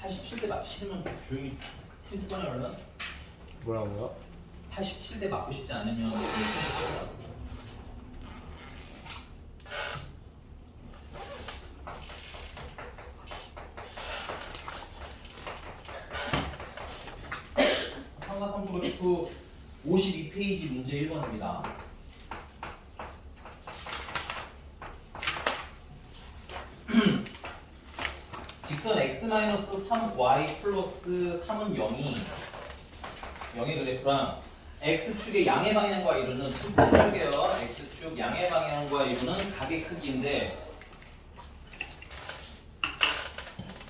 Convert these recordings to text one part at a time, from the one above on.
87대 맞기 싫으면 조용히 핀스 꺼내 얼른. 뭐라고요? 87대 맞고 싶지 않으면 핀스 꺼내. 삼각함수 그래프 52페이지 문제 1번입니다. 직선 x-3y 플러스 3은 0의 그래프랑 x축의 양의 방향과 이루는 할게요. x축 양의 방향과 이루는 각의 크기인데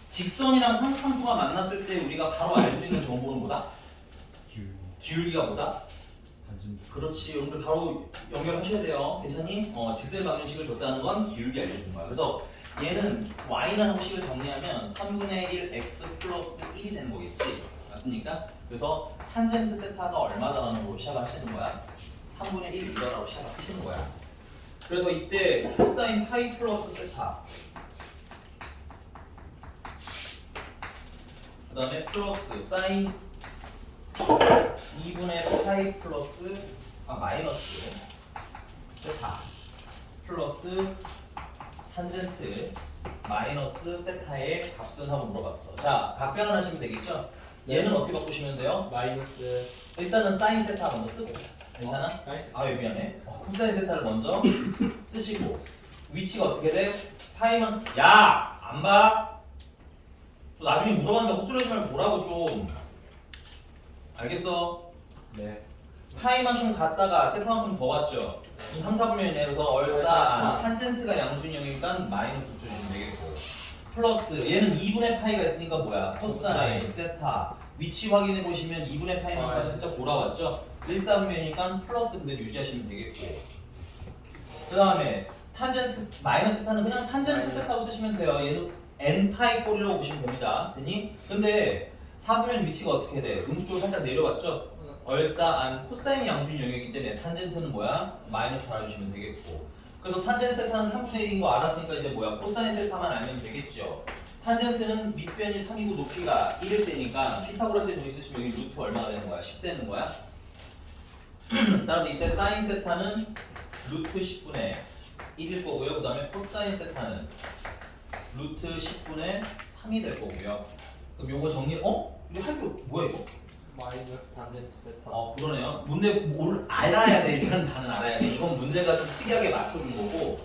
직선이랑 삼각함수가 만났을 때 우리가 바로 알 수 있는 정보는 뭐다? 기울기가 뭐다? 그렇지. 여러분들 바로 연결하셔야 돼요. 괜찮니? 직선의 방정식을 줬다는 건 기울기 알려준 거야. 그래서 얘는 y라는 공식을 정리하면 3분의 1 x 플러스 1이 되는 거겠지. 맞습니까? 그래서 탄젠트 세타가 얼마다라는 걸로 시작하시는 거야. 3분의 1 이거라고 시작하시는 거야. 그래서 이때 코사인 파이 플러스 세타 그 다음에 플러스 사인 2분의 파이 플러스 마이너스 세타 플러스 탄젠트 마이너스 세타의 값은 하고 물어봤어. 자, 각변을 하시면 되겠죠? 얘는 어떻게 바꾸시면 돼요? 마이너스 일단은 사인 세타 먼저 쓰고. 괜찮아? 미안해. 코사인 세타를 먼저 쓰시고 위치가 어떻게 돼? 파이만 야! 안 봐? 또 나중에 물어봤는데 헛소리하지 말고 보라고 좀. 알겠어? 네. 파이만 좀 갔다가 세타만큼 더 갔죠? 3, 4분면이네. 그래서 얼싸 탄젠트가 양수인형이니까 마이너스 붙여주시면 되겠고 플러스 얘는 2분의 파이가 있으니까 뭐야? 코사인, 세타 위치 확인해 보시면 2분의 파이만까지 살짝 돌아왔죠? 1, 4분면이니까 플러스 그대로 유지하시면 되겠고 그 다음에 탄젠트 마이너스 세타는 그냥 탄젠트 세타로 쓰시면 돼요. 얘는 n 파이 꼴이라고 보시면 됩니다. 됐니? 근데 4분면 위치가 어떻게 돼? 음수쪽으로 살짝 내려왔죠? 얼싸안 코사인 양수인 영역이기 때문에 탄젠트는 뭐야? 마이너스 달아주시면 되겠고 그래서 탄젠트 세타는 3분의 1인 거 알았으니까 이제 뭐야? 코사인 세타만 알면 되겠죠. 탄젠트는 밑변이 3이고 높이가 1일 때니까 피타고라스의 돈 있으시면 여기 루트 얼마가 되는 거야? 10 되는 거야? 따라서 이때 사인 세타는 루트 10분의 1일 거고요. 그 다음에 코사인 세타는 루트 10분의 3이 될 거고요. 그럼 요거 정리, 이거 할거 뭐야 이거? 마이너스 탄젠트 세타. 그러네요. 문제 뭘 알아야 돼. 이런 단은 알아야 돼. 이건 문제가 좀 특이하게 맞춰준 거고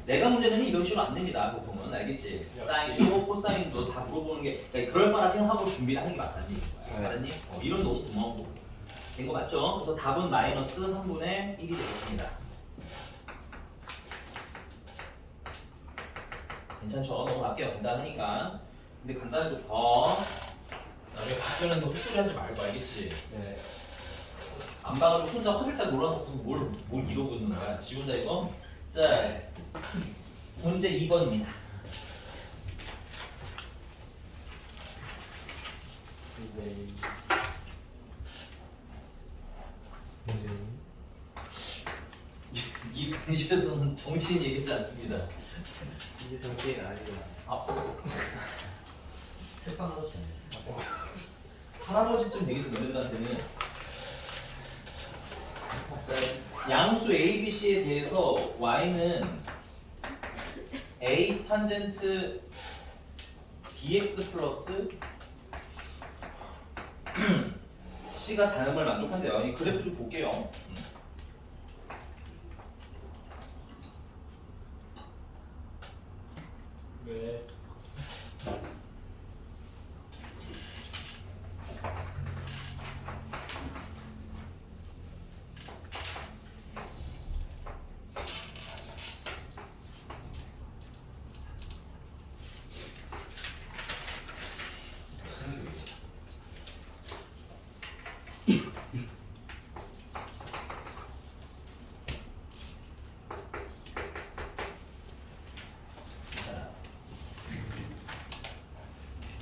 내가 문제 내면 이런 식으로 안 됩니다. 보통은 알겠지? 역시. 사인도 코사인도 다 물어보는 게 그러니까 그럴 거라 생각하고 준비를 하는 게 맞다는 얘기인 거야. 네. 알았니? 이런 너무 고마워. 된 거 맞죠? 그래서 답은 마이너스 3분의 1이 되겠습니다. 괜찮죠? 넘어갈게요. 간단하니까. 근데 간단해도 더 나중에 답변에서 헛소리 하지 말고 알겠지? 네. 안 봐가지고 혼자 화들짝 놀아놓고서 뭘 이러고 있는 거야? 지운다 이거? 자, 문제 2번입니다. 이 강의실에서는 정치인 얘기하지 않습니다. 이제 정치인 아니구나. 책방 할아버지 할아버지쯤 되겠지 너네들한테는. 자, 양수 A, B, C에 대해서 y는 a 탄젠트 bx 플러스 c가 다음을 만족한대요. 이 그래프 좀 볼게요. 네.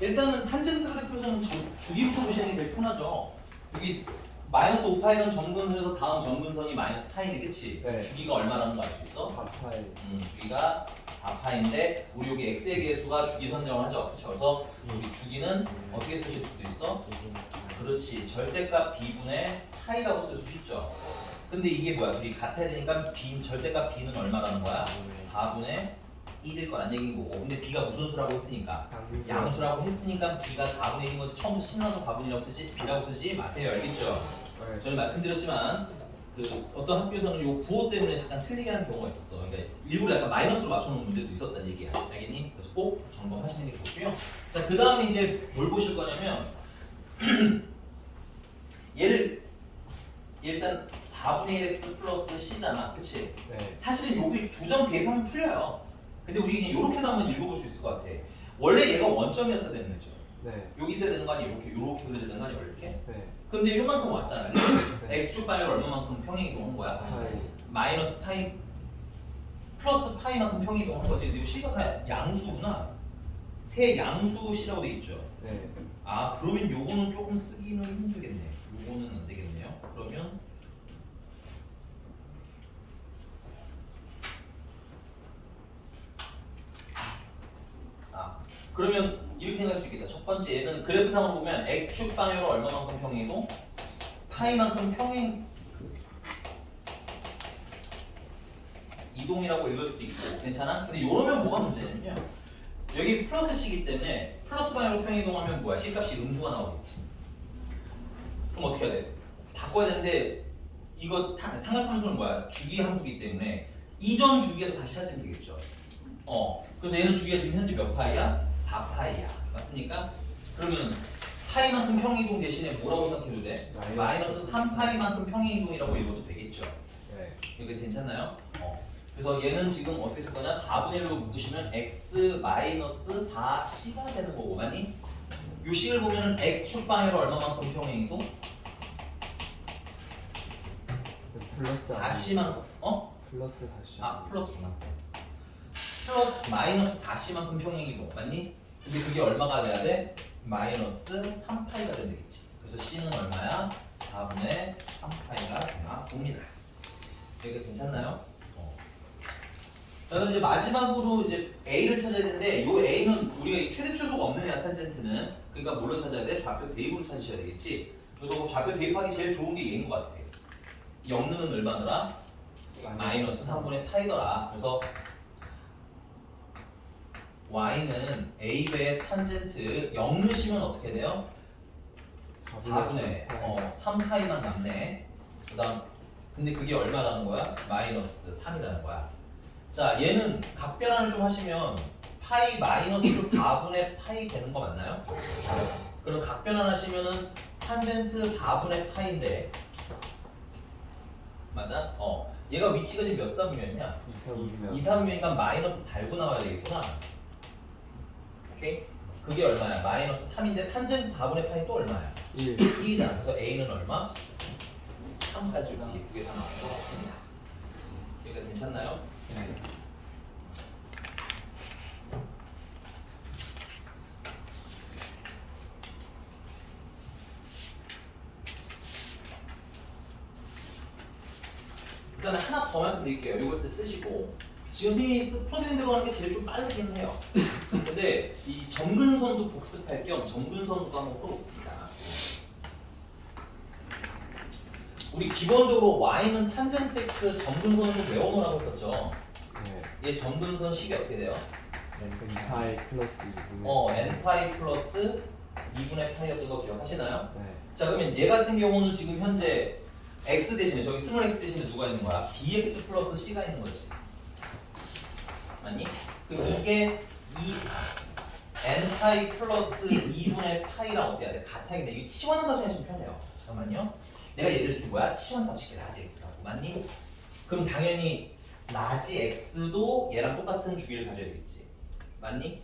일단은 탄젠트 그래프에서는 주기부터 보시는 게 제일 편하죠. 여기 마이너스 5파이는 점근선에서 다음 점근선이 마이너스 파이네, 그치? 네. 주기가 얼마라는 거 알 수 있어? 4파이. 주기가 4파인데 우리 여기 x의 계수가 주기 선정을 하죠. 그렇죠? 그래서 우리 주기는 어떻게 쓰실 수도 있어? 그렇지. 절대값 b분의 파이라고 쓸 수도 있죠. 근데 이게 뭐야? 둘이 같아야 되니까 절대값 b는 얼마라는 거야? 4분의 1일 거란 얘기인 거고. 근데 b가 무슨 수라고 했으니까? 양수라고 했으니까 b가 4분의 1인 거지. 처음부터 신나서 4분의 1이라고 쓰지 b라고 쓰지 마세요. 알겠죠? 저는 말씀드렸지만 그 어떤 학교에서는 요 부호 때문에 잠깐 틀리게 하는 경우가 있었어. 그러니까 일부러 약간 마이너스로 맞춰놓은 문제도 있었다는 얘기야. 알겠니? 그래서 꼭 점검하시는 게 좋고요. 자, 그 다음에 이제 뭘 보실 거냐면 얘를 일단 4분의 1x 플러스 c잖아. 그치? 네. 사실은 여기 두 점 대입하면 풀려요. 근데 우리 그냥 이렇게도 한번 읽어볼 수 있을 것 같아. 원래 얘가 원점이었어야 되는 거죠. 네. 여기 있어야 되는 거 아니야? 이렇게 그려야 되는 거 아니야? 이렇게? 네. 근데 요만큼 왔잖아. 네. x축 방향으로 얼마만큼 평행이동한 거야? 파이. 마이너스 파이 플러스 파이만큼 평행이동한 거지. 근데 이 c가 다 양수구나. 세 양수 c라고 돼 있죠. 네. 아, 그러면 요거는 조금 쓰기는 힘들겠네. 요거는 안 되겠네요. 그러면 그러면 이렇게 생각할 수 있겠다. 첫 번째 얘는 그래프상으로 보면 x축 방향으로 얼마만큼 평행이동? 파이만큼 평행 이동이라고 읽을 수도 있고 괜찮아? 근데 이러면 뭐가 문제냐면요. 여기 플러스 c이기 때문에 플러스 방향으로 평행이동하면 뭐야? c값이 음수가 나오겠지. 그럼 어떻게 해야 돼? 바꿔야 되는데 이거 삼각함수는 뭐야? 주기 함수이기 때문에 이전 주기에서 다시 찾으면 되겠죠. 그래서 얘는 주기가 지금 현재 몇 파이야? 4파이야. 맞습니까? 그러면 파이만큼 평행이동 대신에 뭐라고 생각해도 돼? 마이너스 3파이만큼 평행이동이라고 읽어도 되겠죠. 네. 이게 괜찮나요? 그래서 얘는 지금 어떻게 쓸 거냐? 4분의 1로 묶으시면 x 마이너스 4c가 되는 거고 맞니? 요 식을 보면 x축 방향으로 얼마만큼 평행이동? 플러스 4c만 플러스 40. 아 플러스구나. 플러스 마이너스 4c만큼 평행이동 맞니? 근데 그게 얼마가 돼야 돼? 마이너스 3파이가 되겠지. 그래서 c는 얼마야? 4분의 3파이가 되나 봅니다. 여기가 괜찮나요? 자, 그럼 이제 마지막으로 이제 a를 찾아야 되는데 이 a는 우리가 최대 최소가 없는 애야 탄젠트는. 그러니까 뭘로 찾아야 돼? 좌표 대입으로 찾으셔야 되겠지. 그래서 좌표 대입하기 제일 좋은 게 얘인 것 같아. 영능은 얼마더라? 마이너스 3분의 파이더라. 그래서 y는 a배의 탄젠트 0 넣으시면 어떻게 돼요? 4분의 3파이만 남네. 그 다음 근데 그게 얼마라는 거야? 마이너스 3이라는 거야. 자, 얘는 각변환을 좀 하시면 파이 마이너스 4분의 파이 되는 거 맞나요? 그럼 각변환 하시면은 탄젠트 4분의 파인데 맞아? 얘가 위치가 지금 몇 사분면이냐? 2, 3분면이니까 마이너스 달고 나와야 되겠구나. 오케이? 그게 얼마야? 마이너스 3인데 탄젠트 4분의 파이 또 얼마야? 1이잖아. 그래서 a는 얼마? 3까지 예쁘게 다 나온 것 같습니다. 여기가 괜찮나요? 네. 그다음에 하나 더 말씀드릴게요. 이것도 쓰시고 지금 선생님이 풀어드린 대로 하는 게 제일 좀 빠르긴 해요. 근데 이 점근선도 복습할 겸 점근선도 한번 풀어보겠습니다. 우리 기본적으로 y는 탄젠트 x 점근선을 좀 외워놓으라고 했었죠. 네. 얘 점근선 식이 어떻게 돼요? n파이 플러스 2분의 n파이 플러스 2분의 파이였던 거 기억하시나요? 네. 자, 그러면 얘 같은 경우는 지금 현재 x 대신에 저기 스몰 x 대신에 누가 있는 거야? bx 플러스 c가 있는 거지. 아니? 그럼 이게 이 n파이 플러스 2분의 파이랑 어때야 돼? 같아야겠네. 이게 치환한다 생각하시면 편해요. 잠깐만요. 내가 얘를 이렇게 뭐야? 치환값식의 라지 x라고 맞니? 그럼 당연히 라지 x도 얘랑 똑같은 주기를 가져야 되겠지. 맞니?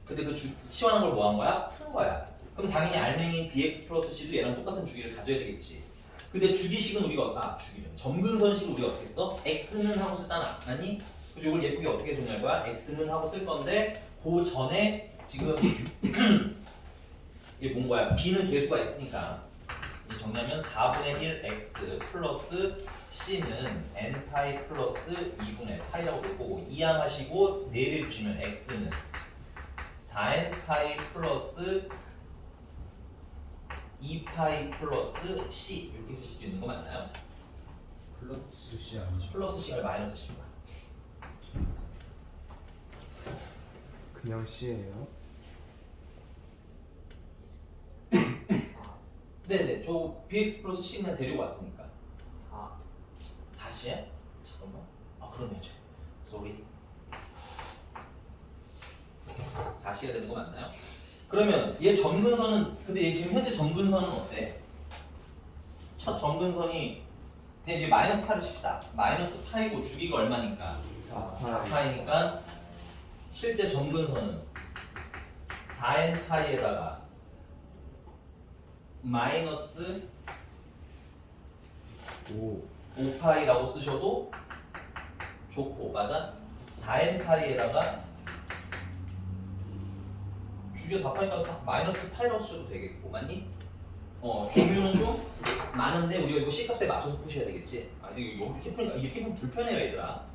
근데 그 치환한 걸 뭐 한 거야? 푼 거야. 그럼 당연히 알맹이 bx 플러스 c도 얘랑 똑같은 주기를 가져야 되겠지. 근데 주기식은 우리가 주기는 점근선식을 우리가 어떻게 써? x는 하고 쓰잖아. 맞니? 그래서 이걸 예쁘게 어떻게 정리할 거야? x는 하고 쓸 건데 그 전에 지금 이게 뭔 거야? b는 개수가 있으니까 정리하면 4분의 1 x 플러스 C는 n파이 플러스 2분의 파이라고 되고 이항하시고 4배 주시면 X는 4n파이 플러스 2파이 플러스 C 이렇게 쓰실 수 있는 거 맞나요? 플러스 C 아니죠? 플러스 C가 마이너스 C인가? 그냥 C예요. 네네 저 BX 플러스 C 그냥 데리고 왔으니까 4 4C에? 잠깐만 아 그러네요 sorry 4C가 되는 거 맞나요? 그러면 얘 점근선은 근데 얘 지금 현재 점근선은 어때? 첫 점근선이 그냥 이제 마이너스 파를 칩시다 마이너스 파이고 주기가 얼마니까? 4파이니까 실제 점근선은 4n 파이에다가 마이너스 5파이라고 쓰셔도 좋고 맞아? 4n 파이에다가 주기가 4파이니까 마이너스 파이라고 쓰셔도 되겠고 맞니? 조류는 좀 많은데 우리가 이거 C값에 맞춰서 푸셔야 되겠지? 아 근데 이거 이렇게 푸니까 이렇게 푸면 불편해요 얘들아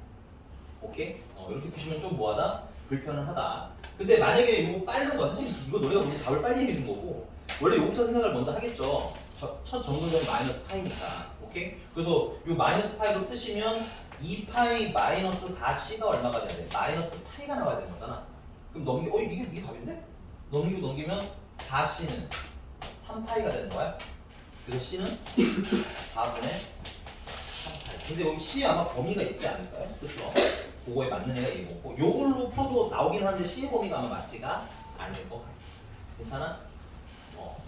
오케이? 이렇게 푸시면 좀 뭐하다? 불편은 하다 근데 만약에 이거 빠른 거 사실 이거 너네가 보면 답을 빨리 얘기해 준 거고 원래 이거부터 생각을 먼저 하겠죠 첫 점근선이 마이너스 파이니까 오케이? 그래서 이 마이너스 파이로 쓰시면 2파이 마이너스 4C가 얼마가 돼야 돼? 마이너스 파이가 나와야 되는 거잖아 그럼 이게 답인데? 넘기면 4C는 3파이가 되는 거야 그래서 C는 4분의 3파이 근데 여기 C에 아마 범위가 있지 않을까요? 그렇죠? 그거에 맞는 애가 이거고 요걸로 풀어도 나오긴 하는데 C의 범위가 아마 맞지가 않을 것 같아 괜찮아?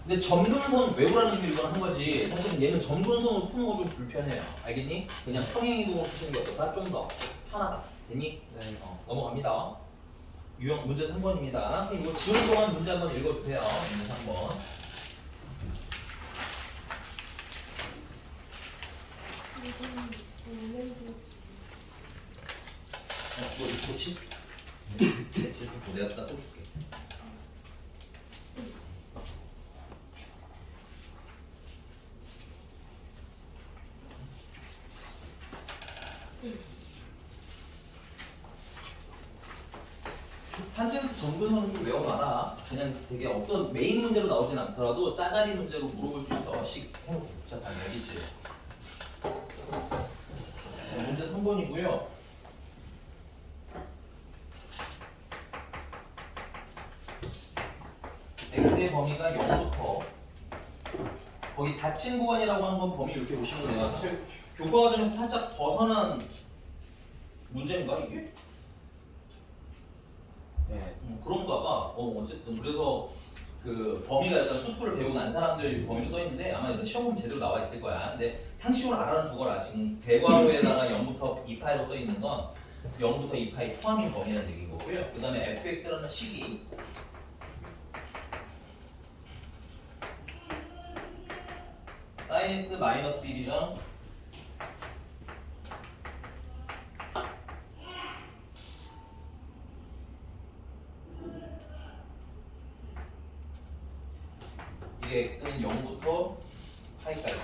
근데 점근선 외우라는 의미로 이걸 한 거지 사실은 얘는 점근선으로 푸는 거 좀 불편해요 알겠니? 그냥 평행이동으로 푸시는 게 어떨까? 좀 더 편하다 됐니? 네. 넘어갑니다 유형 문제 3번입니다 선생님 이거 지우는 동안 문제 한번 읽어주세요 문제 3번 뭐 있었지? 질문 줘 내가 또 줄게 탄젠트 점근선은 좀 외워놔라 그냥 되게 어떤 메인 문제로 나오진 않더라도 짜자리 문제로 물어볼 수 있어 해놓고 복잡하게 알겠지? 문제 3번이고요 x의 범위가 0부터 거기 닫힌 구간이라고 하는 건 범위 이렇게 보시면 돼요 사실 교과 과정에서 살짝 벗어난 문제인가 이게? 네. 그런가 봐. 어쨌든 그래서 그 범위가 일단 수투를 배우고 난 사람들 범위로 써 있는데 아마 이런 시험 보면 제대로 나와 있을 거야. 근데 상식으로 알아는 두거라. 지금 대괄호에다가 0부터 2파이로 써 있는 건 0부터 2파이 포함인 범위라는 얘기인 거고요. 그 다음에 fx라는 식이 sin x 마이너스 1이랑 이게 x는 0부터 파이까지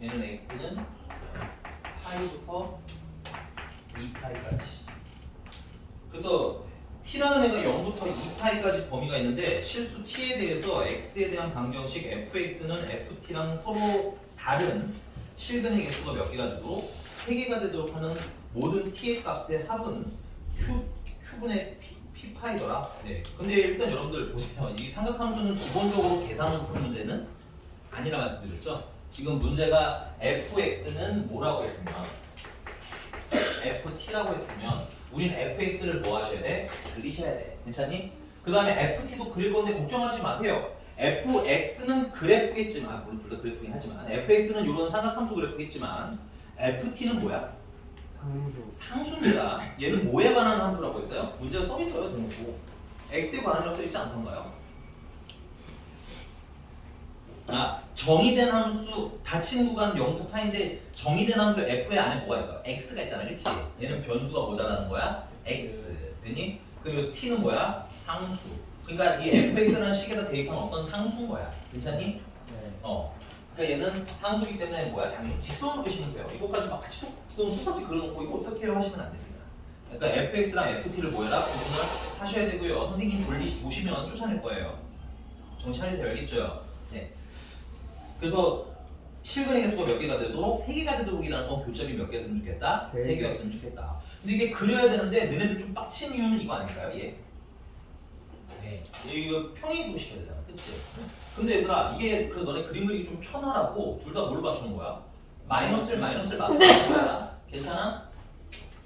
얘는 x는 파이부터 2파이까지 그래서 t라는 애가 0부터 2파이까지 범위가 있는데 실수 t에 대해서 x에 대한 방정식 fx는 ft랑 서로 다른 실근의 개수가 몇 개가 되도록 3개가 되도록 하는 모든 t의 값의 합은 q분의 p파이더라. 네. 근데 일단 여러분들 보세요. 이 삼각함수는 기본적으로 계산으로 푸는 문제는 아니라 말씀드렸죠. 지금 문제가 fx는 뭐라고 했으면 ft라고 했으면 우린 fx를 뭐 하셔야 돼? 그리셔야 돼. 괜찮니? 그 다음에 ft도 그릴 건데 걱정하지 마세요. fx는 그래프겠지만 물론 둘 다 그래프긴 하지만 fx는 이런 삼각함수 그래프겠지만 ft는 뭐야? 상수입니다. 얘는 뭐에 관한 함수라고 했어요? 문제가 써있어요 대놓고 x에 관한이라고 써있지 않던가요? 정의된 함수 닫힌 구간 0부터 파인데 정의된 함수 f 안에 뭐가 있어? x가 있잖아 그치? 얘는 변수가 뭐다라는 거야? x 됐니? 그럼 여기서 t는 뭐야? 상수 그러니까 이 fx라는 식에다 대입한 어떤 상수인 거야 괜찮니? 네. 그러니까 얘는 상수기 때문에 뭐야? 당연히 직선으로 그시면 돼요. 이거까지 막 같이 직선으로 똑같이 그려놓고 이거 어떻게 해요? 하시면 안 됩니다. 그러니까 fx랑 ft를 뭐해라? 구분을 하셔야 되고요. 선생님 보시면 쫓아낼 거예요. 정신 차리세요. 알겠죠? 네. 그래서 실근의 개수가 몇 개가 되도록 3개가 되도록이라는 건 교점이 몇 개였으면 좋겠다? 3개였으면 좋겠다. 근데 이게 그려야 되는데 너네들 좀 빡친 이유는 이거 아닐까요? 얘? 네. 이거 평행이동 시켜야 되잖아. 그치? 근데 얘들아 이게 그 너네 그림 그리기 좀 편하라고 둘 다 뭘 맞추는 거야? 마이너스를 맞추는 거야. 괜찮아?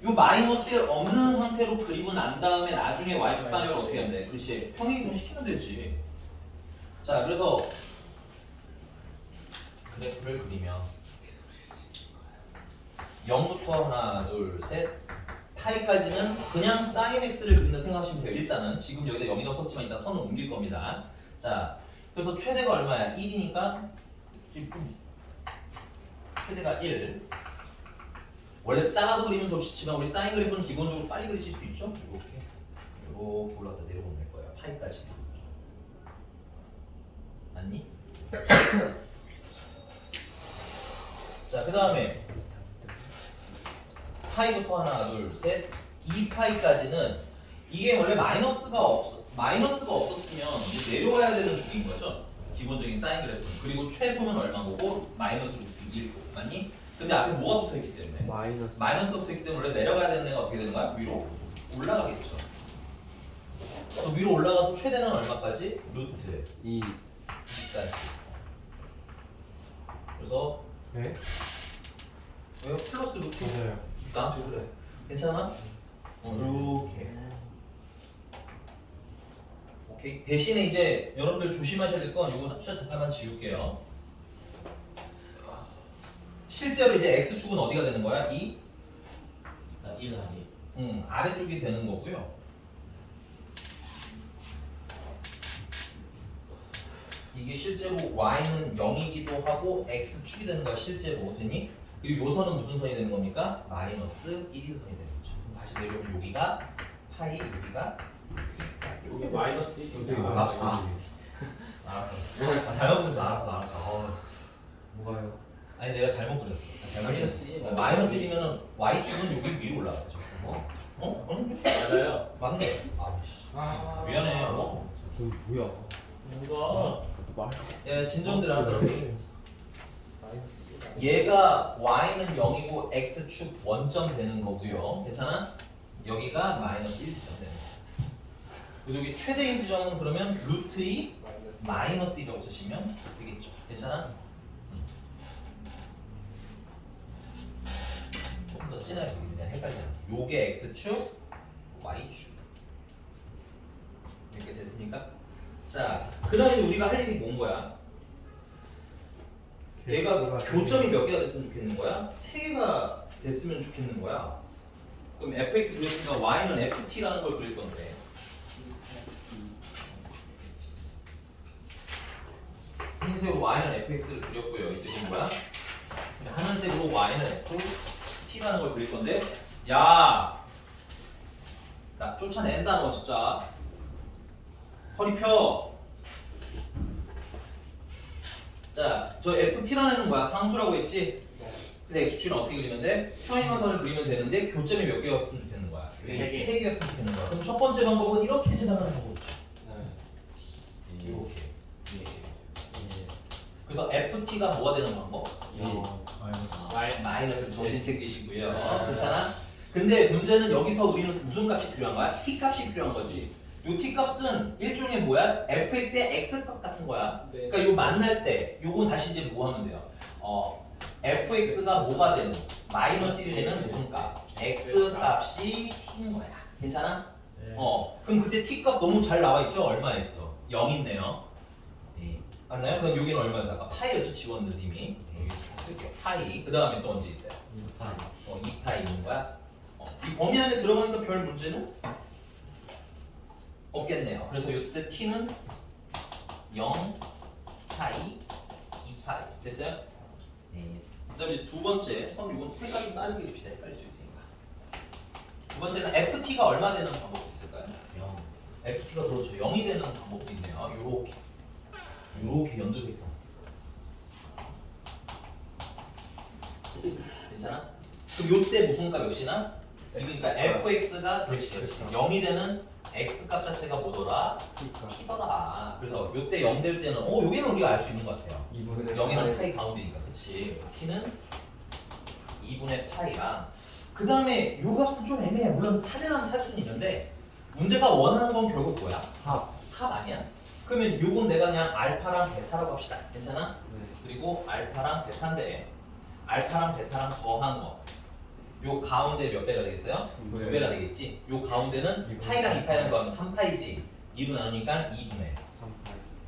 요 마이너스에 없는 상태로 그리고 난 다음에 나중에 y축 방향을 어떻게 하면 돼? 그렇지. 평행이동 시키면 되지. 자 그래서 그래프를 그리면 0부터 하나 둘셋 파이까지는 그냥 sin x를 그린다 생각하시면 돼요. 일단은 지금 여기다 0이라고 썼지만 일단 선을 옮길 겁니다. 자 그래서 최대가 얼마야? 1이니까 최대가 1. 원래 작아서 그리면 좋지만 우리 사인 그래프는 기본적으로 빨리 그리실 수 있죠? 이렇게 올라갔다 내려보면 될 거예요. 파이까지. 맞니? 자, 그 다음에 파이부터 하나, 둘, 셋, 2파이까지는 이게 원래 마이너스가 없었으면 이제 내려와야 되는 축인 거죠. 기본적인 사인 그래프는. 그리고 최소는 얼마고 마이너스 루트 1, 맞니? 근데 앞에 뭐가 붙어있기 때문에? 마이너스가 붙어있기 때문에 원래 내려가야 되는 애가 어떻게 되는 거야? 위로 올라가겠죠. 그래서 위로 올라가서 최대는 얼마까지? 루트 2까지. 그래서 네? 왜요? 플러스 루트 맞아요. 나한테 그래. 괜찮아? 이렇게. 오케이. 대신에 이제 여러분들 조심하셔야 될 건 이거 숫자 잠깐만 지울게요. 실제로 이제 x축은 어디가 되는 거야? 2? 1 아니. 아래쪽이 되는 거고요. 이게 실제로 y는 0이기도 하고 x축이 되는 거야 실제로. 됐니? 그리고 요 선은 무슨 선이 되는 겁니까? 마이너스 1이 선이 되는 거죠. 다시 내려오면 여기가 파이, 여기가 여기 마이너스 1. 여기 알았어. 잘못 그렸어. 알았어. 뭐가요? 아니 내가 잘못 그렸어. 마이너스 1. 마이너스 1이면 y축은 여기 위로 올라가죠. 맞아요. 맞네. 미안해. 그럼 뭐야? 뭔가 말. 야 진정들 알았어. 마이너스 1. 얘가 y는 0이고 x축 원점 되는 거고요. 괜찮아? 여기가 마이너스 1점 되는 거야. 그래서 여기 최대인 지점은 그러면 루트 2 마이너스 1이라고 쓰시면 되겠죠. 괜찮아? 조금 더 진하게 그리면 헷갈리잖아. 요게 x축, y축 이렇게 됐습니까? 자, 그 다음에 우리가 할 일이 뭔 거야? 얘가 교점이 몇 개가 됐으면 좋겠는 거야? 3개가 됐으면 좋겠는 거야. 그럼 fx 그렸으니까 y는 ft라는 걸 그릴 건데 흰색으로 y는 fx를 그렸고요. 이제 그건 뭐야? 하늘색으로 y는 ft라는 걸 그릴 건데 야! 나 쫓아낸다 너 진짜. 허리 펴. 자, 저 ft라는 애는 뭐야? 상수라고 했지? 그래서 x축은 어떻게 그리면 돼? 평행선을 그리면 되는데 교점이 몇 개가 없으면 좋겠는 거야? 3개였으면 좋겠는 거야. 그럼 첫 번째 방법은 이렇게 지나가는 방법이죠. 이렇게. 그래서 ft가 뭐가 되는 방법? 마이너스 정신 챙기시고요. 괜찮아? 근데 문제는 여기서 우리는 무슨 값이 필요한 거야? t 값이 필요한 거지. 요 t 값은 일종의 뭐야? fx의 x 값 같은 거야. 네. 그러니까 요 만날 때 요건 다시 이제 뭐 하면 돼요? fx가 뭐가 되는? 마이너스 1 되는 무슨 값? x 값이 t인 거야. 괜찮아? 네. 그럼 그때 t 값 너무 잘 나와 있죠? 얼마였어? 0있네요. 네. 맞나요? 그럼 여기는 얼마였어? 아까 파이였죠? 지웠는데 이미. 여기 쓸게요. 파이. 그 다음에 또 언제 있어요? 2파이 있는 거야? 이 범위 안에 들어가니까 별 문제는 없겠네요. 그래서 이때 t는 0, 파이, 2파이. 됐어요? 네. 그 다음에 이제 두 번째, 그럼 이건 세 가지 다르게 그립시다. 헷갈릴 수 있으니까. 두 번째는 ft가 얼마 되는 방법이 있을까요? 0. ft가 그렇죠. 0이 되는 방법도 있네요. 요렇게 연두색상. 괜찮아? 그럼 요때 무슨 값 역시나? 그러니까 fx가 그렇지 0이 되는 x 값 자체가 뭐더라? t더라. 그래서 요때 0 될 때는 여기는 우리가 알 수 있는 것 같아요. 0이랑 파이 가운데니까 그치. 그래서 t는 2분의 파이랑 그 다음에 요 값은 좀 애매해. 물론 찾으려면 찾을 수는 있는데 문제가 원하는 건 결국 뭐야? 합 아니야? 그러면 요건 내가 그냥 알파랑 베타라고 합시다. 괜찮아? 그리고 알파랑 베타인데 알파랑 베타랑 더한 거. 요 가운데 몇 배가 되겠어요? 2배가 되겠지. 요 가운데는 파이랑 2파이랑 더하면 3파이지. 2로 나누니까 2분의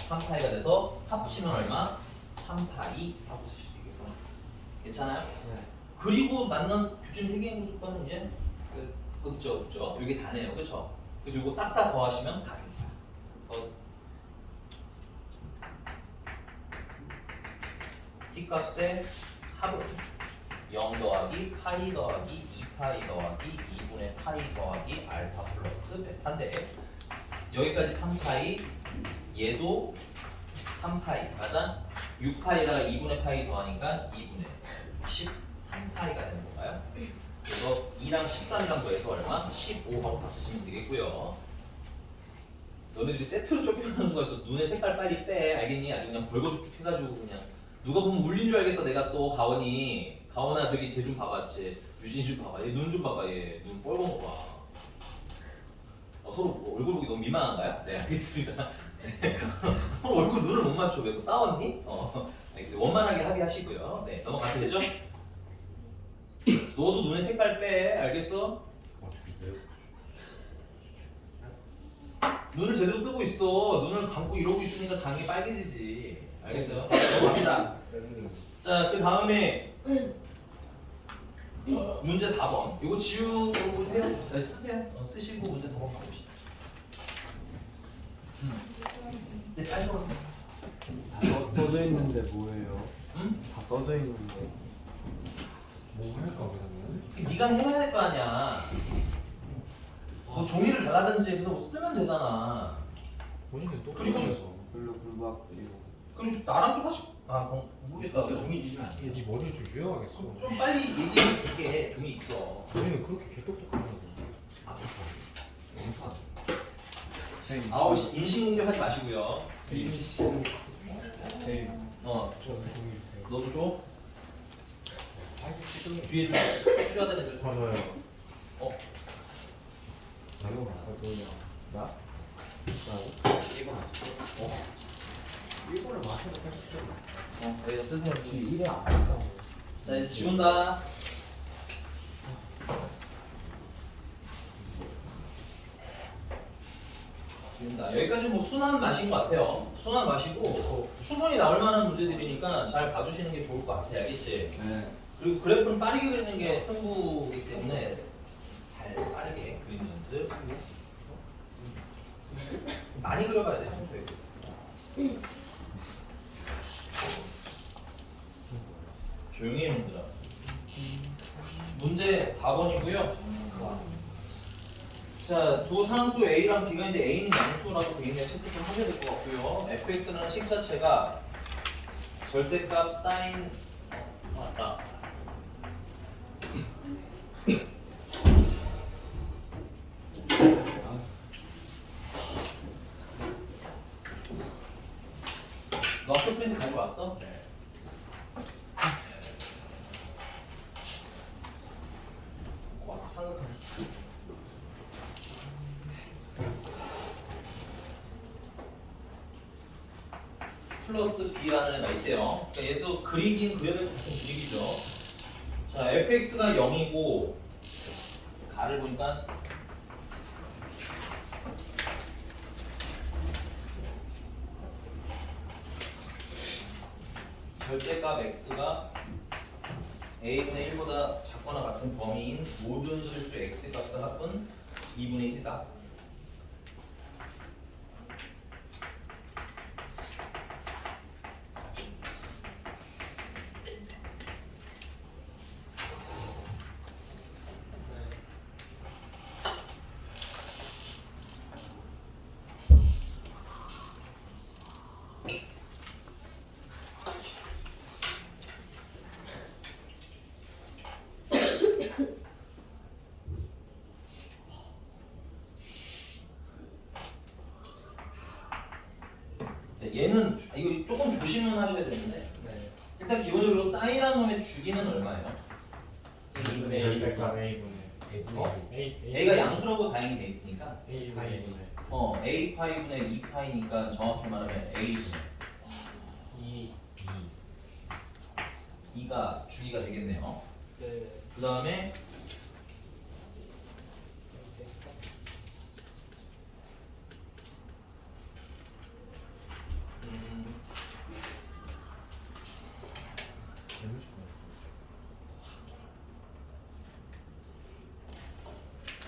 3파이가 돼서 합치면 얼마? 3파이 하고 쓰실 수 있겠구나. 괜찮아요? 그리고 맞는 교점 세개인 조건은 이제 그죠. 이게 다네요. 그쵸? 그래서 이거 싹 다 더하시면 다 됩니다. t 값의 합은 0 더하기 파이 더하기 2파이 더하기 2분의 파이 더하기 알파 플러스 베타인데 여기까지 3파이 얘도 3파이 맞아? 6파이에다가 2분의 파이 더하니까 2분의 13파이가 되는 건가요? 그래서 2랑 13이랑 더해서 얼마? 15하고 다 쓰시면 되겠고요. 너네들이 세트로 쫓겨나는 수가 있어. 눈에 색깔 빨리 빼. 알겠니? 아주 그냥 벌거죽죽 해가지고 그냥 누가 보면 울린 줄 알겠어. 내가 또 가원아 저기 쟤 좀 봐봐. 쟤 유진 좀 봐봐. 얘 눈 좀 봐봐. 얘 눈 뻘건 거 봐. 서로 얼굴 보기 너무 민망한가요? 네 알겠습니다. 서로 얼굴 눈을 못 맞춰. 왜 뭐 싸웠니? 알겠어요. 원만하게 합의하시고요. 네 넘어가도 되죠? 너도 눈에 색깔 빼. 알겠어? 눈을 제대로 뜨고 있어. 눈을 감고 이러고 있으니까 당연히 빨개지지. 알겠어요? 넘어갑니다. 자, 그 다음에 문제 4번. 이거 지우고 보세요. 네, 쓰세요. 쓰시고 문제 4번 가봅시다. 네, 빨리 가. 다 써져 있는데 뭐예요? 응? 다 써져 있는데 뭐 할까 그러면? 네가 해봐야 할 거 아니야. 뭐 종이를 달라든지 해서 뭐 쓰면 되잖아. 본인은 또 그리고 별로 공부할게요. 그럼 나랑 똑같이 모르겠다. 종이 주시면 안 돼요. 네 머리를 좀 유용하겠어. 좀 빨리 얘기해 줄게. 종이 있어. 본인은 그렇게 개똑똑하냐고. 아우 인신공격하지 마시고요. 이미 씨. 저는 종이 주세요. 너도 줘. 뒤에 좀 필요하다는 애들 좀 맞아요. 어? 나로 가서도요. 나? 일본을 마셔도 할수 있죠. 여기다 쓰세요. 혹시 1회 안 했다고. 자 이제 지운다. 지운다. 여기까지 뭐 순한 맛인 것 같아요. 순한 맛이고 충분히 나올 만한 문제들이니까 잘 봐주시는 게 좋을 것 같아. 알겠지? 네. 그리고 그래프는 빠르게 그리는 게 승부이기 때문에 잘 빠르게 그리는 연습. 많이 그려봐야 돼. 평소에. 조용히 해 놈들아. 문제 4번이고요. 자, 두 상수 A랑 B가 있는데 A는 양수라고 돼 있네요. 체크 좀 하셔야 될 것 같고요. fx는 식 자체가 절대값 사인 맞다. 너 학교 프린트 가져왔어? 네. 와, 상극한 수. 플러스 B라는 애가 있대요. 그러니까 얘도 그리긴 그려야 될 수 있는 그림이죠. 자, fx가 0이고 가를 보니까 절대값 x가 a분의 1보다 작거나 같은 범위인 모든 실수 x 값의 합은 2분의 1이다. 얘는 이거 조금 조심은 하셔야 되는데 네. 일단 기본적으로 사인한 놈의 주기는 얼마예요? A분의 A분의 A분의 어? A A가 양수라고 다행히 돼 있으니까 A분의 A분의 A 파이분의 2 파이니까 정확히 말하면 A분의 2 2가 주기가 되겠네요. 네. 그 다음에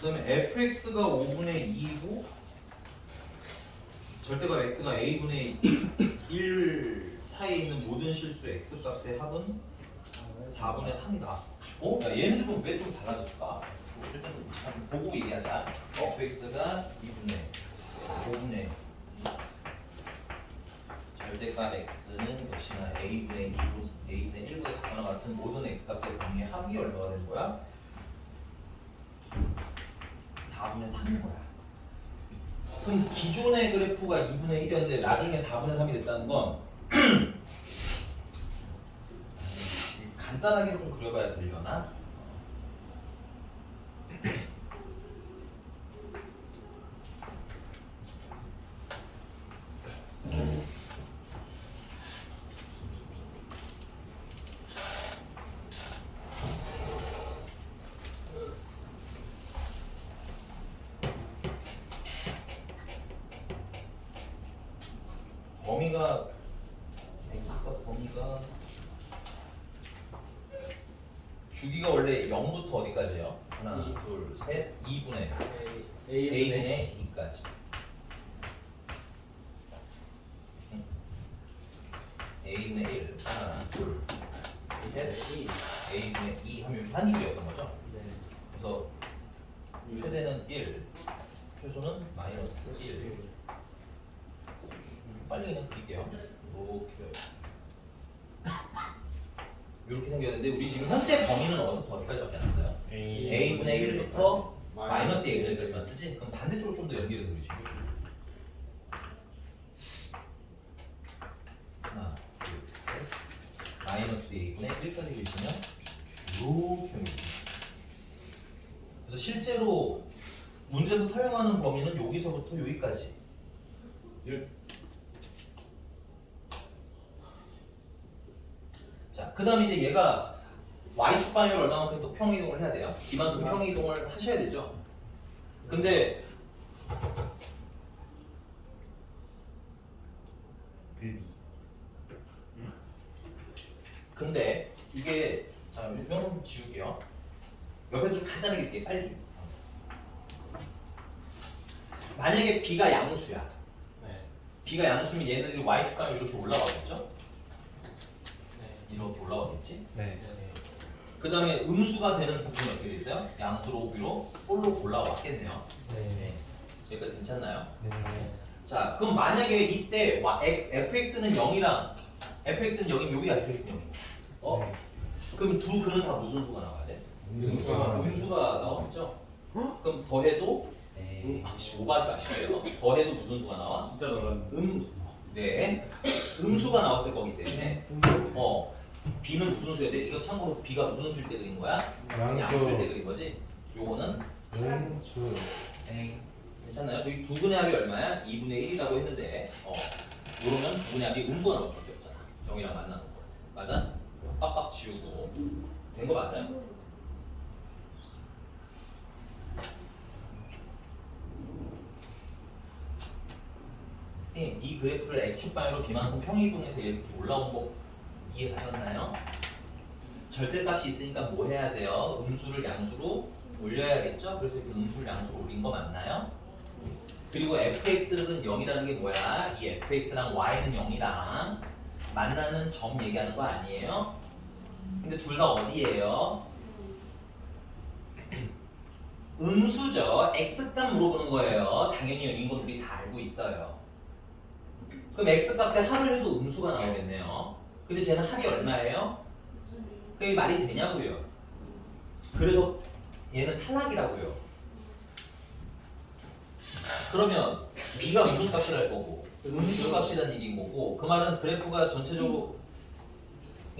그다음에 fx가 5분의 2고 절대값 x가 a분의 1 사이에 있는 모든 실수 x 값의 합은 4분의 3이다. 어? 야, 얘네들은 왜 좀 달라졌을까? 일단 좀 보고 얘기하자. fx가 5분의 절대값 x는 역시나 a분의 2고 a분의 1보다 작거나 같은 모든 x 값의 범위의 합이 얼마가 되는 거야? 4분의 3인 거야. 그럼 기존의 그래프가 2분의 1이었는데 나중에 4분의 3이 됐다는 건 간단하게 좀 그려봐야 되려나? 범위가 x값 범위가 주기가 원래 0부터 어디까지예요? 하나, 이. 둘, 셋, 2분의 A분의 a분의 2까지. a분의 1 하나, 둘, 셋, a분의 2 하면 이렇게 한 줄이었던 거죠. 네. 그래서 최대는 1, 최소는 마이너스 1. 빨리 그냥 그릴게요. 이렇게 생겼는데 우리 지금 현재 범위는 어디까지밖에 안 했어요? a분의 1부터 마이너스 a분의까지만 쓰지? 그럼 반대쪽으로 좀 더 연결해서 그리지. 하나, 둘, 셋. 마이너스 a분의 1까지 그리시면 이렇게 연결됩니다. 그래서 실제로 문제에서 사용하는 범위는 여기서부터 여기까지. 자, 그 다음에 이제 얘가 y축 방향을 얼마만큼 또 평이동을 해야 돼요? 이만큼 평이동을 하셔야 되죠. 근데 이게 자, 유명 지울게요. 옆에서 좀 간단하게 이렇게 빨리. 만약에 b가 양수야. 네. b가 양수면 얘네들이 y축 방향 이렇게 올라가겠죠? 네. 이렇게 올라가겠지? 네. 네. 그 다음에 음수가 되는 부분이 어떻게 돼 있어요? 양수로 위로 볼로 올라왔겠네요. 네. 여기까지 괜찮나요? 네. 자, 그럼 만약에 이때 fx는 0이랑 fx는 0이면 여기가 fx는 0. 어? 그럼 두 근은 다 무슨 수가 나와야 돼? 음수가 나오겠죠? 그럼 더해도 오버하지 마시고요. 더해도 무슨 수가 나와? 진짜 놀랐네. 네. 음수가 나왔을 거기 때문에 b는 무슨 수여야 돼? 이거 참고로 b가 무슨 수일 때 그린 거야? 양수일 때 그린 거지? 요거는 양수. 괜찮나요? 저기 두 분의 합이 얼마야? 2분의 1이라고 했는데 그러면 두 분의 합이 음수가 나올 수밖에 없잖아. 0이랑 만나는 거 맞아? 빡빡 지우고 된 거 맞아요? 선생님 이 그래프를 x축 방향으로 b만큼 평이동해서 이렇게 올라온 거 이해가셨나요? 절대값이 있으니까 뭐 해야 돼요? 음수를 양수로 올려야겠죠? 그래서 이렇게 음수를 양수로 올린 거 맞나요? 그리고 fx는 0이라는 게 뭐야? 이 fx랑 y는 0이랑 만나는 점 얘기하는 거 아니에요? 근데 둘 다 어디예요? 음수죠. x값 물어보는 거예요. 당연히 0인 건 우리 다 알고 있어요. 그럼 x값에 합을 해도 음수가 나오겠네요. 근데 쟤는 합이 얼마예요? 그게 말이 되냐고요. 그래서 얘는 탈락이라고요. 그러면 b가 무슨 값이랄 거고 음수 값이라는 얘기인 거고 그 말은 그래프가 전체적으로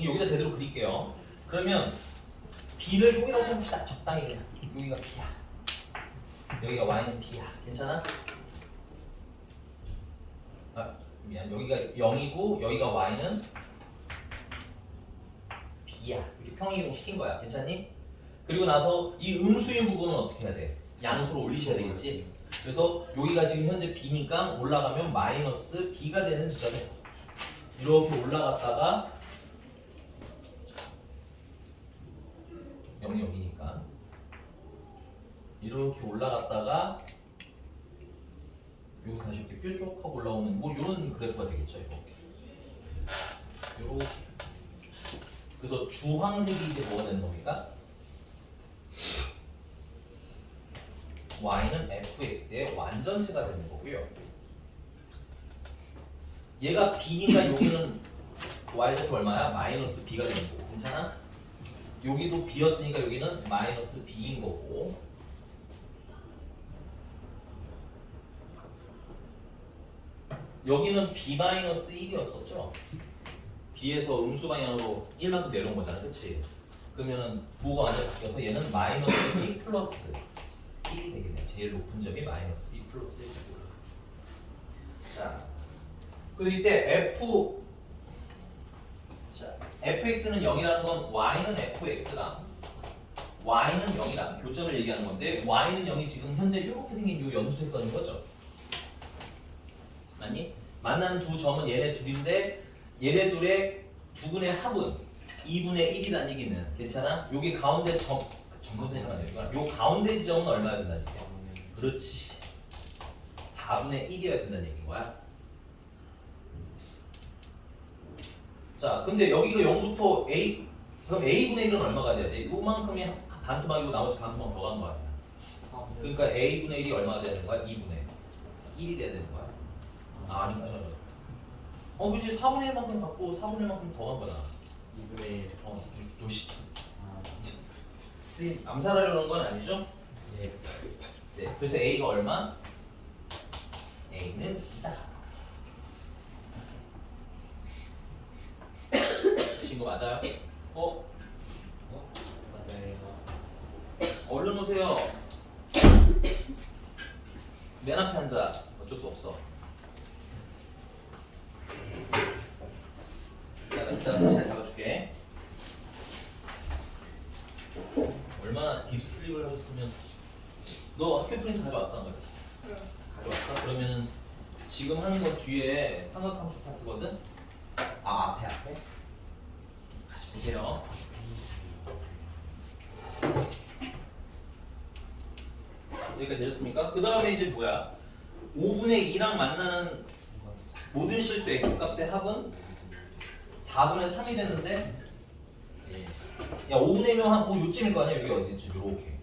여기다 제대로 그릴게요. 그러면 b를 여기라고 생각합시다. 적당히 그냥 여기가 b야. 여기가 y는 b야. 괜찮아? 아 미안. 여기가 0이고 여기가 y는 b야. 이렇게 평이동 시킨 거야. 괜찮니? 그리고 나서 이 음수인 부분은 어떻게 해야 돼? 양수로 올리셔야 되겠지? 그래서 여기가 지금 현재 b니까 올라가면 마이너스 b가 되는 지점에서 이렇게 올라갔다가 0이 여기니까 이렇게 올라갔다가 여기서 다시 이렇게 뾰족하고 올라오는 뭐 이런 그래프가 되겠죠. 이렇게 그래서 주황색이 이제 뭐가 되는 겁니까? y는 fx의 완전체가 되는 거고요. 얘가 b니까 여기는 y제곱 얼마야? 마이너스 b가 되는 거고 괜찮아? 여기도 b였으니까 여기는 마이너스 b인 거고 여기는 b 마이너스 1이었었죠? b에서 음수 방향으로 1만큼 내려온 거잖아, 그렇지? 그러면은 부호가 완전 바뀌어서 얘는 마이너스 b 플러스 1이 되겠네. 제일 높은 점이 마이너스 b 플러스 1이고. 자, 그리고 이때 fx는 0이라는 건 y는 fx랑 y는 0이라는 교점을 얘기하는 건데 y는 0이 지금 현재 이렇게 생긴 이 연두색선인 거죠. 맞니? 만나는 두 점은 얘네 둘인데 얘네 둘의 두근의 합은 2분의 1이라는 얘기는 괜찮아? 여기 가운데 점근선이라고 하죠. 요 가운데 지점은 얼마야 된다는 얘기야? 그렇지. 4분의 1이어야 된다는 얘기인 거야. 자, 근데 여기가 0부터 a 그럼 a분의 1은 얼마가 돼야 돼? 요만큼이 반토막이고 나머지 반토막 더 간 거 아니야? 그러니까 a분의 1이 얼마가 돼야 되는 거야? 2분의 1이 돼야 되는 거야. 아, 아닌가? 그치. 4분의 1만큼 갖고 4분의 1만큼 더 간 거잖아. 2분의 1. 도시. 암살하려는 건 아니죠? 예. 네. 그래서 a가 얼마? a는 2다. 친구 맞아요? 맞아요. 얼른 오세요. 맨 앞에 앉아. 어쩔 수 없어. 자, 일단 잘 잡아줄게. 얼마나 딥슬립을 하셨으면 너 학교 프린트 가져왔어? 안 가져왔어? 가져왔어? 그러면은 지금 하는 거 뒤에 삼각함수 파트거든? 아 앞에 같이 보세요. 여기까지 되셨습니까? 그 다음에 이제 뭐야? 5분의 2랑 만나는 모든 실수 x값의 합은 4분의 3이 되는데 야 5분의 1면 한 요쯤일 거 아니야? 여기 어디지? 요렇게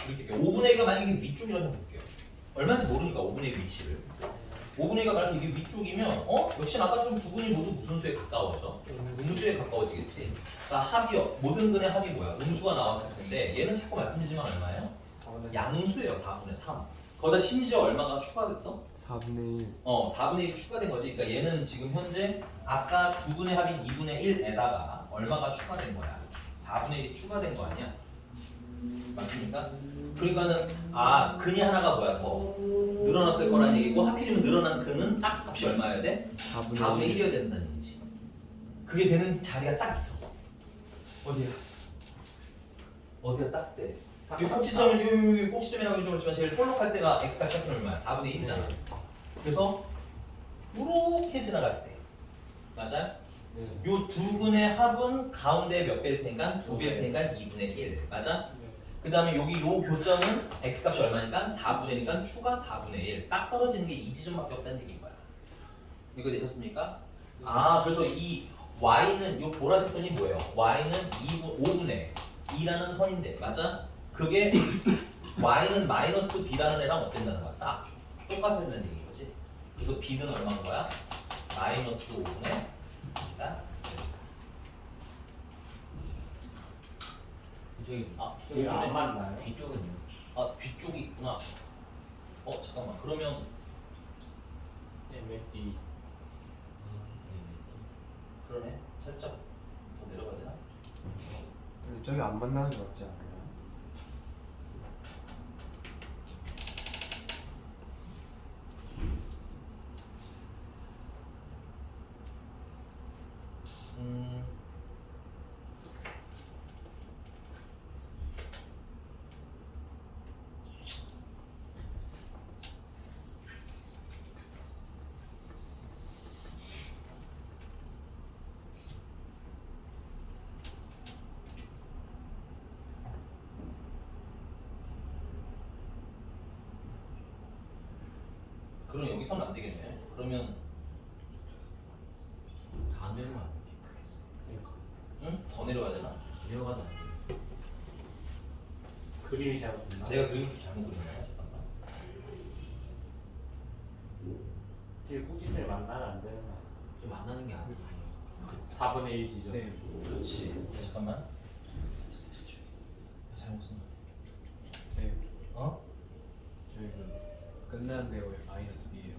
이렇게 5분의 1가 만약에 위쪽이라고 해볼게요. 얼마인지 모르니까 5분의 1 위치를 5분의 1가 만약에 이게 위쪽이면 역시 아까처럼 두 분이 모두 무슨 수에 가까워져? 음수에 가까워지겠지. 그러니까 합이요. 모든 근의 합이 뭐야? 음수가 나왔을 텐데 얘는 자꾸 말씀드리지만 얼마예요? 양수예요. 4분의 3. 거기다 심지어 얼마가 추가됐어? 4분의 1. 4분의 1이 추가된 거지. 그러니까 얘는 지금 현재 아까 두 분의 합인 2분의 1에다가 얼마가 추가된 거야? 4분의 1이 추가된 거 아니야? 맞습니까? 그러니까는 근이 하나가 뭐야? 더 늘어났을 거라는 얘기고 하필이면 늘어난 근은 딱 값이 얼마여야 돼? 4분의 1이어야 된다는 얘기지. 그게 되는 자리가 딱 있어. 어디야 딱 돼. 이 꼭지점은 여기 꼭지점이라고 해주고 그렇지만 제일 볼록할 때가 x가 값은 얼마야? 4분의 1이잖아. 그래서 이렇게 지나갈 때 맞아요? 요 두 근의 합은 가운데 몇 배일 테니까? 2배일 테니까 2분의 1 맞아? 그 다음에 여기 요 교점은 x값이 얼마니까? 4분의 1이니까 추가 4분의 1 딱 떨어지는 게 이 지점밖에 없다는 얘기인 거야. 이거 되셨습니까? 그래서 이 y는 요 보라색 선이 뭐예요? y는 5분의 2라는 선인데 맞아? 그게 y는 마이너스 b라는 애랑 어땠다는 거야? 딱 똑같다는 얘기인 거지. 그래서 b는 얼마인 거야? 마이너스 5분의 b가 저기 이거 안 맞나요? 뒤쪽은요? 뒤쪽이 있구나. 잠깐만. 그러면 MFD 그러네. 살짝 더 내려가야 되나? 근데 저기 안 만나는 거 같지 않아요? 음. 그럼 여기서는 안 되겠네. 그러면 다 내려가면 안 돼. 응? 더 내려가야 되나? 내려가도 안 돼. 그림이 잘못됐나? 제가 그림을 좀 잘못 그렸나요? 잠깐만. 지금 꼭지점이 만나면 안 되는 거 좀 만나는 게 아니야. 4분의 1 지점. 쌤. 그렇지. 잠깐만. 잘못 쓴 것 쌤. 같아. 저희 그 끝나는 데가 왜 마이너스 b예요?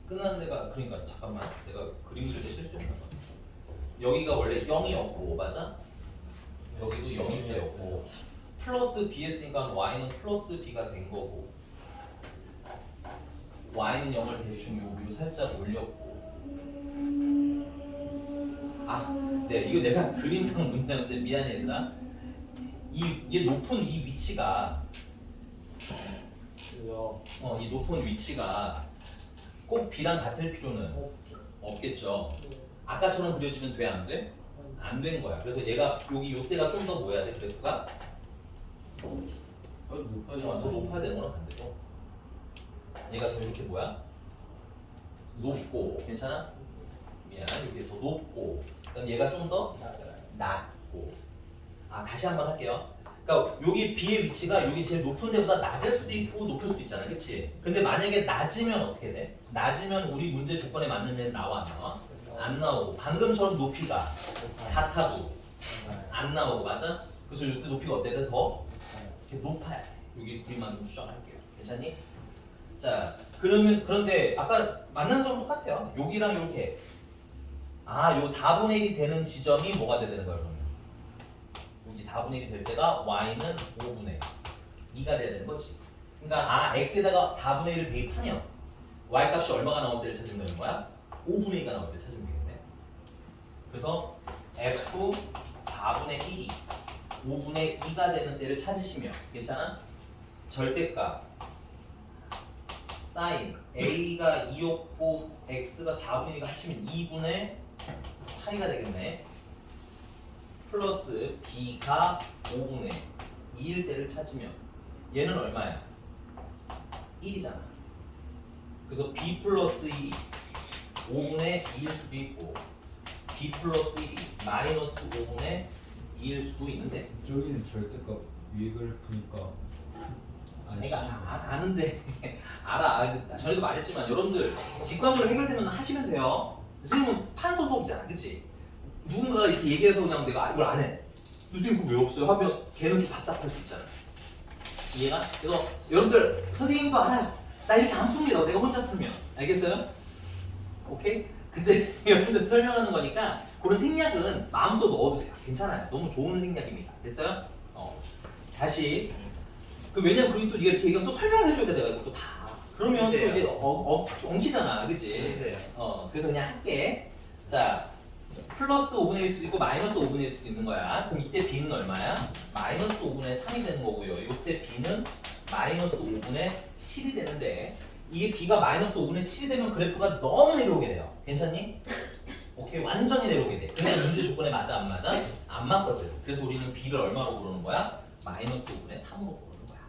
끝나는 데가 그러니까 잠깐만. 내가 그림 그릴 때 실수했나 봐. 여기가 원래 0이었고 맞아? 여기도 0일 때였고 플러스 b 했으니까 y는 플러스 b가 된 거고 y는 0을 대충 요 위로 살짝 올렸고 네 이거 내가 그림상 문제인데 미안해 얘들아 얘 높은 이 위치가 그죠? 이 높은 위치가 꼭 b랑 같을 필요는 없겠죠. 아까처럼 그려지면 돼 안 돼? 안 된 거야. 그래서 얘가 여기 요때가 좀 더 뭐야 돼 그래프가? 더 높아야 되는 거랑 반대로. 얘가 더 이렇게 뭐야? 높고 괜찮아? 미안 이렇게 더 높고 그럼 얘가 좀 더 낮고 다시 한번 할게요. 그러니까 여기 B의 위치가 여기 제일 높은 데보다 낮을 수도 있고 높을 수도 있잖아 그치? 근데 만약에 낮으면 어떻게 돼? 낮으면 우리 문제 조건에 맞는 데는 나와 안 나와? 안 나오고 방금처럼 높이가 같아도 안 나오고 맞아? 그래서 이때 높이가 어때야 돼? 더 이렇게 높아야 돼. 여기 구리만 좀 수정할게요. 괜찮니? 자 그러면 그런데 아까 만난 점 똑같아요. 여기랑 이렇게 요 4분의 1이 되는 지점이 뭐가 돼야 되는 거야 그러면? 여기 4분의 1이 될 때가 y는 5분의 2가 돼야 되는 거지. 그러니까 x에다가 4분의 1을 대입하면 y 값이 얼마가 나올 때를 찾으면 되는 거야? 5분의 2가 나올 때 찾으면 되겠네. 그래서 f 4분의 1이 5분의 2가 되는 때를 찾으시면 괜찮아? 절대값 사인 a가 2였고 x가 4분의 1가 합치면 2분의 파이가 되겠네. 플러스 b가 5분의 2일 때를 찾으면 얘는 얼마야? 1이잖아. 그래서 b 플러스 1이 5분의 2일 수도 있고 b 플러스 1이 마이너스 5분의 2일 수도 있는데 저기는 절대값 위에 그래프니까 그러니까 아는데 알아. 전에도 말했지만 여러분들 직관적으로 해결되면 하시면 돼요. 선생님은 판서 수업이잖아, 그치? 누군가가 이렇게 얘기해서 그냥 내가 이걸 안 해. 선생님 그거 왜 없어요? 하면 걔는 좀 답답할 수 있잖아. 이해가? 그래서 여러분들 선생님도 알아요. 나 이렇게 안 풉니다. 내가 혼자 풀면. 알겠어요? 오케이? 근데 여러분들 설명하는 거니까 그런 생략은 마음속에 넣어두세요. 괜찮아요. 너무 좋은 생략입니다. 됐어요? 다시 왜냐면 그리고 또 네가 이렇게 얘기하면 또 설명을 해줘야 돼 내가 이거 또 다. 그러면 또 이제 엉키잖아, 그치? 그래서 그냥 할게. 자, 플러스 5분의 1 수도 있고 마이너스 5분의 1 수도 있는 거야. 그럼 이때 b는 얼마야? 마이너스 5분의 3이 되는 거고요. 이때 b는 마이너스 5분의 7이 되는데 이게 b가 마이너스 5분의 7이 되면 그래프가 너무 내려오게 돼요. 괜찮니? 오케이, 완전히 내려오게 돼. 근데 문제 조건에 맞아 안 맞아? 안 맞거든. 그래서 우리는 b를 얼마로 고르는 거야? 마이너스 5분의 3으로 고르는 거야.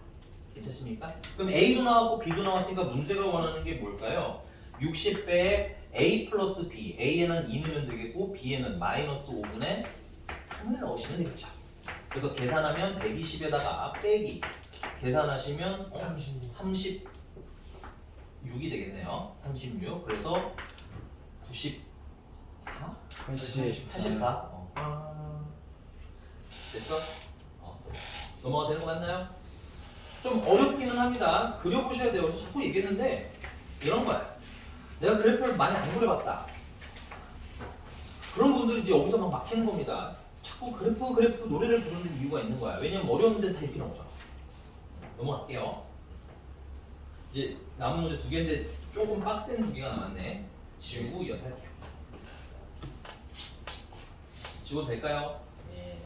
괜찮습니까? 그럼 a도 나왔고 b도 나왔으니까 문제가 원하는 게 뭘까요? 60배에 a 플러스 b, a에는 2 넣으면 되겠고 b에는 마이너스 5분의 3을 넣으시면 되겠죠. 그래서 계산하면 120에다가 빼기 계산하시면 36 6이 되겠네요. 36. 그래서 94? 84? 됐어? 넘어가 되는 거 맞나요? 좀 어렵기는 합니다. 그려보셔야 돼요. 그래서 자꾸 얘기했는데 이런 거야. 내가 그래프를 많이 안 그려봤다. 그런 분들이 이제 여기서 막 막히는 겁니다. 자꾸 그래프 노래를 부르는 이유가 있는 거야. 왜냐면 어려운 문제는 다 이렇게 나오잖아. 넘어갈게요. 이제 남은 문제 2개인데 조금 빡센 2개가 남았네. 지우고 이어서 할게요. 지워도 될까요? 예.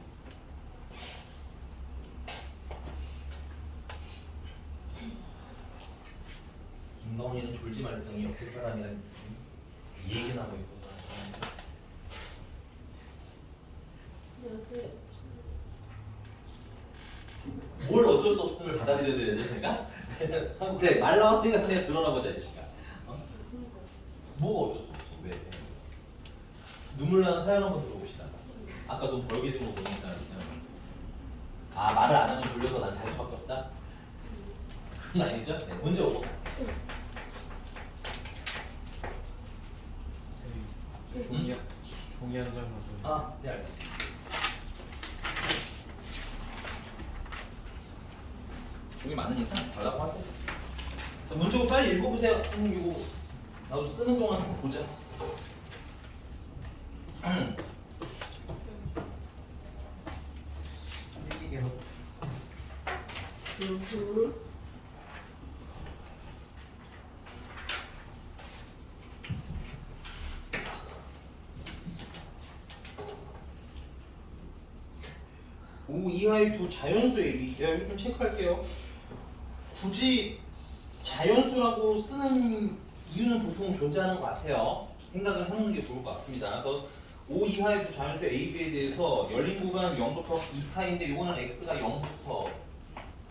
김가훈이는 졸지 말랬더니 옆에 사람이랑 이 얘기나 하고 있고. 뭘 어쩔 수 없음을 받아들여야 되죠, 제가? 그래, 말 나왔으니까 그냥 들어나 보자, 제가. 뭐가 어쩔 수 없어? 왜? 눈물 나는 사연 한번 들어봅시다. 아까 눈 벌게진 거 보니까 그냥 말을 안 하면 졸려서 난 잘 수밖에 없다? 그건 아니죠? 네, 문제 오고. 종이 한 장만 네, 알겠습니다. 종이 많으니까 달라고 하세요. 자, 문제 빨리 읽어보세요. 선생님 이거 나도 쓰는 동안 좀 보자. 오 이하의 두 자연수 AB. 제가 여기 좀 체크할게요. 굳이 자연수라고 쓰는 이유는 보통 존재하는 것 같아요. 생각을 해보는 게 좋을 것 같습니다. 그래서 5 이하의 두 자연수 AB에 대해서 열린 구간 0부터 2파인데 이거는 x가 0부터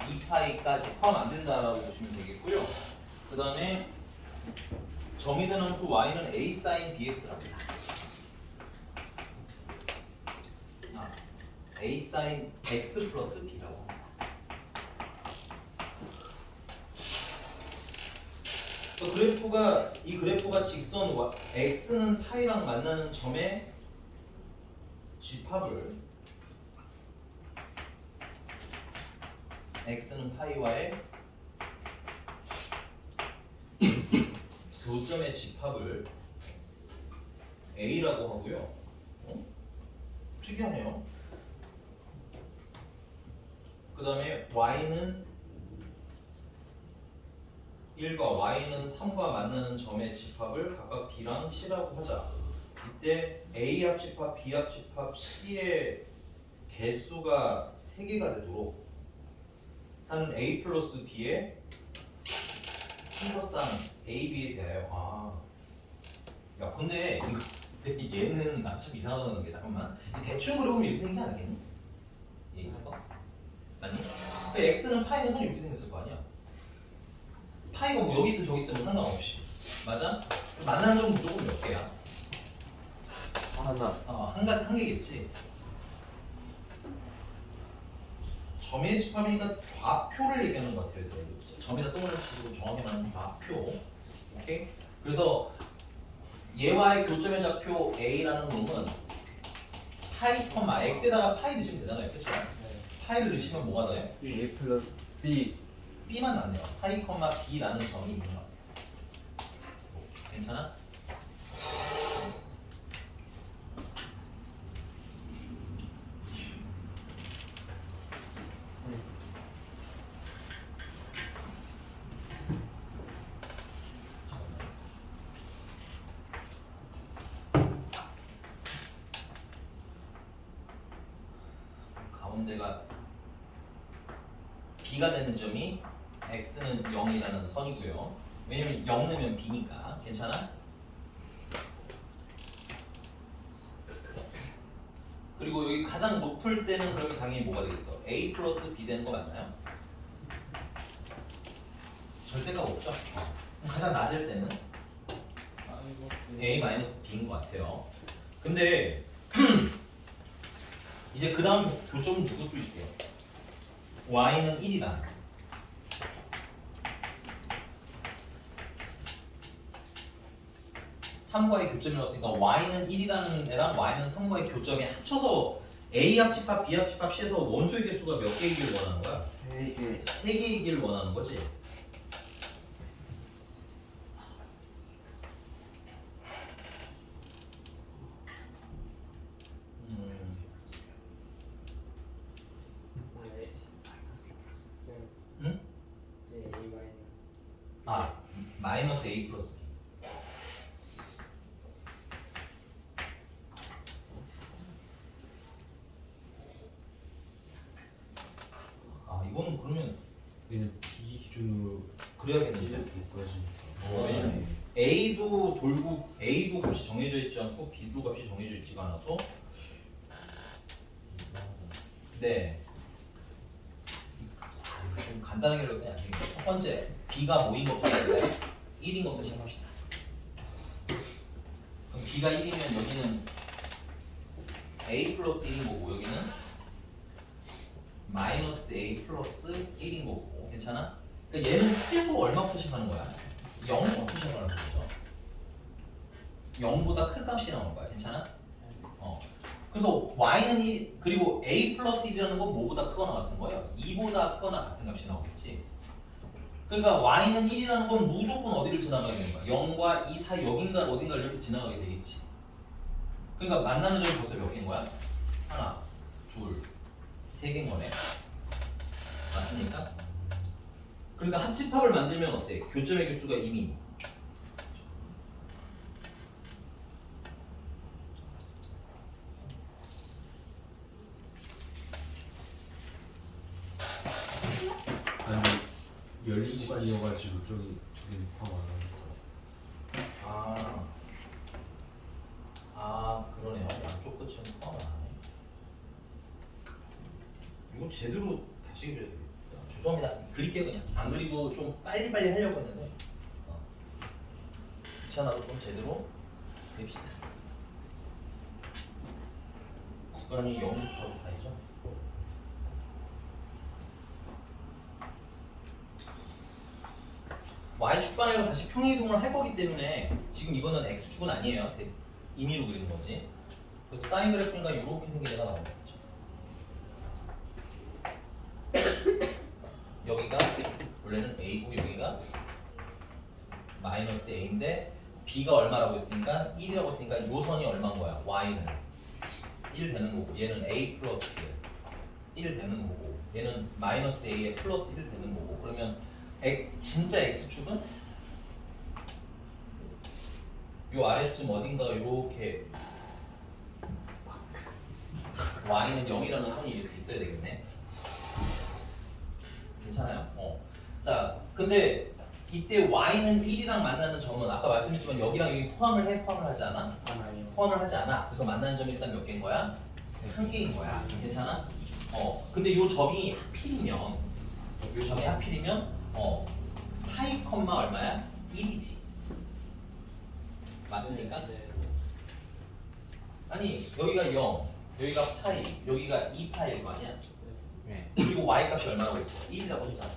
2파이까지 포함 안 된다라고 보시면 되겠고요. 그 다음에 정의된 함수 y는 a sin bx랍니다. a sin x 플러스 b라고 합니다. 이 그래프가 직선 x는 파이랑 만나는 점의 집합을 x는 파이와의 교점의 집합을 a라고 하고요. 특이하네요. 그 다음에 y는 1과 y는 3과 만나는 점의 집합을 각각 b랑 c라고 하자. 이때 a 합집합, b 합집합, c의 개수가 3개가 되도록 하는 a 플러스 b의 순서상 a, b에 대하여 야 근데 얘는 참 이상하다는 게 잠깐만 대충 그려보면 이렇게 생기지 않겠니? 얘가 맞니? 그 x는 파이는 손이 이렇게 생겼을 거 아니야? 파이가 뭐 여기 있든 저기 있든 상관없이 맞아? 만나는 점 무조건 몇 개야? 하나. 한 개겠지. 점의 집합이니까 좌표를 얘기하는 것 같아요. 점에다 똥을 치고 정확히 말하면 좌표. 오케이? 그래서 얘와의 교점의 좌표 A라는 놈은 파이, x에다가 파이 넣으시면 되잖아요. 그렇죠? 파이를 넣으시면 뭐가 나요? A 플러스 B B만 남네요. 파이, B라는 점이 있는 것 같아요. 괜찮아? 가운데가 B가 되는 점이 X는 0이라는 선이고요. 왜냐면 0 넣으면 B니까. 괜찮아? 그리고 여기 가장 높을 때는 그러면 당연히 뭐가 되겠어? A 플러스 B 되는 거 맞나요? 절대가 없죠? 가장 낮을 때는 A 마이너스 B인 것 같아요. 근데 이제 그 다음 교점은 누구 또 있게요? Y는 1이다. 3과의 교점이 나왔으니까 y는 1이라는 애랑 y는 3과의 교점이 합쳐서 a 합집합, b 합집합, c에서 원소의 개수가 몇 개이길 원하는 거야? 3개. 3개이길 원하는 거지. 우리 S 응? 이제 A 마이너스 아, 마이너스 a 플러스 b. 아, 이거는 그러면 얘는 B 기준으로 그래야겠는데. 왜냐면 A도 돌고 A도 값이 정해져 있지 않고 B도 값이 정해져 있지가 않아서 네. 좀 간단하게 해도 그냥 첫 번째 B가 뭐인 것부터 시작할까요? 1인 것부터 시작합시다. 그럼 B가 1이면 여기는 A 플러스 1인 거고 여기는 마이너스 A 플러스 1인 거고 괜찮아? 그러니까 얘는 최소 얼마부터 시작하는 거야? 0부터 시작하는 거죠. 0보다 큰 값이 나오는 거야. 괜찮아? 그래서 y는 1 그리고 a 플러스 1이라는 건 뭐보다 크거나 같은 거예요. 2보다 크거나 같은 값이 나오겠지. 그러니까 y는 1이라는 건 무조건 어디를 지나가게 되는 거야. 0과 2 사이 여긴가 어딘가를 이렇게 지나가게 되겠지. 그러니까 만나는 점이 벌써 몇 개인 거야? 하나, 둘, 세 개인 거네. 맞습니까? 그러니까 합집합을 만들면 어때? 교점의 개수가 이미 아니 열린 시간이어가지고 저기 포함 안 하는 거야. 그러네요. 양쪽 끝은 포함을 안 하네. 이거 제대로 다시 그려야 되겠다. 죄송합니다. 그릴게요 그냥. 안 그리고 좀 빨리빨리 하려고 했는데 귀찮아도 좀 제대로 그립시다. 국간이 0부터 가야죠. y축 방향으로 다시 평행이동을 할 거기 때문에 지금 이거는 x축은 아니에요. 임의로 그리는 거지. 그래서 사인 그래프니까 이렇게 생긴 애가 나오는 거죠. 여기가 원래는 a고 여기가 마이너스 a인데 b가 얼마라고 했으니까 1이라고 했으니까 이 선이 얼마인 거야? y는 1 되는 거고 얘는 a 플러스 1 되는 거고 얘는 마이너스 a에 플러스 1 되는 거고 그러면 진짜 x축은 요 아래쯤 어딘가 이렇게 y는 0이라는 선이 이렇게 있어야 되겠네. 괜찮아요? 자, 근데 이때 y는 1이랑 만나는 점은 아까 말씀드렸지만 여기랑 여기 포함을 해? 포함을 하지 않아? 하나요. 포함을 하지 않아. 그래서 만나는 점이 일단 몇 개인 거야? 한 개인 거야. 괜찮아? 근데 요 점이 하필이면 파이 컴마 얼마야? 1이지. 맞습니까? 네. 아니 여기가 0, 여기가 파이, 여기가 2파이일 거 아니야? 네. 그리고 y 값이 얼마라고 했어? 1이라고 했잖아.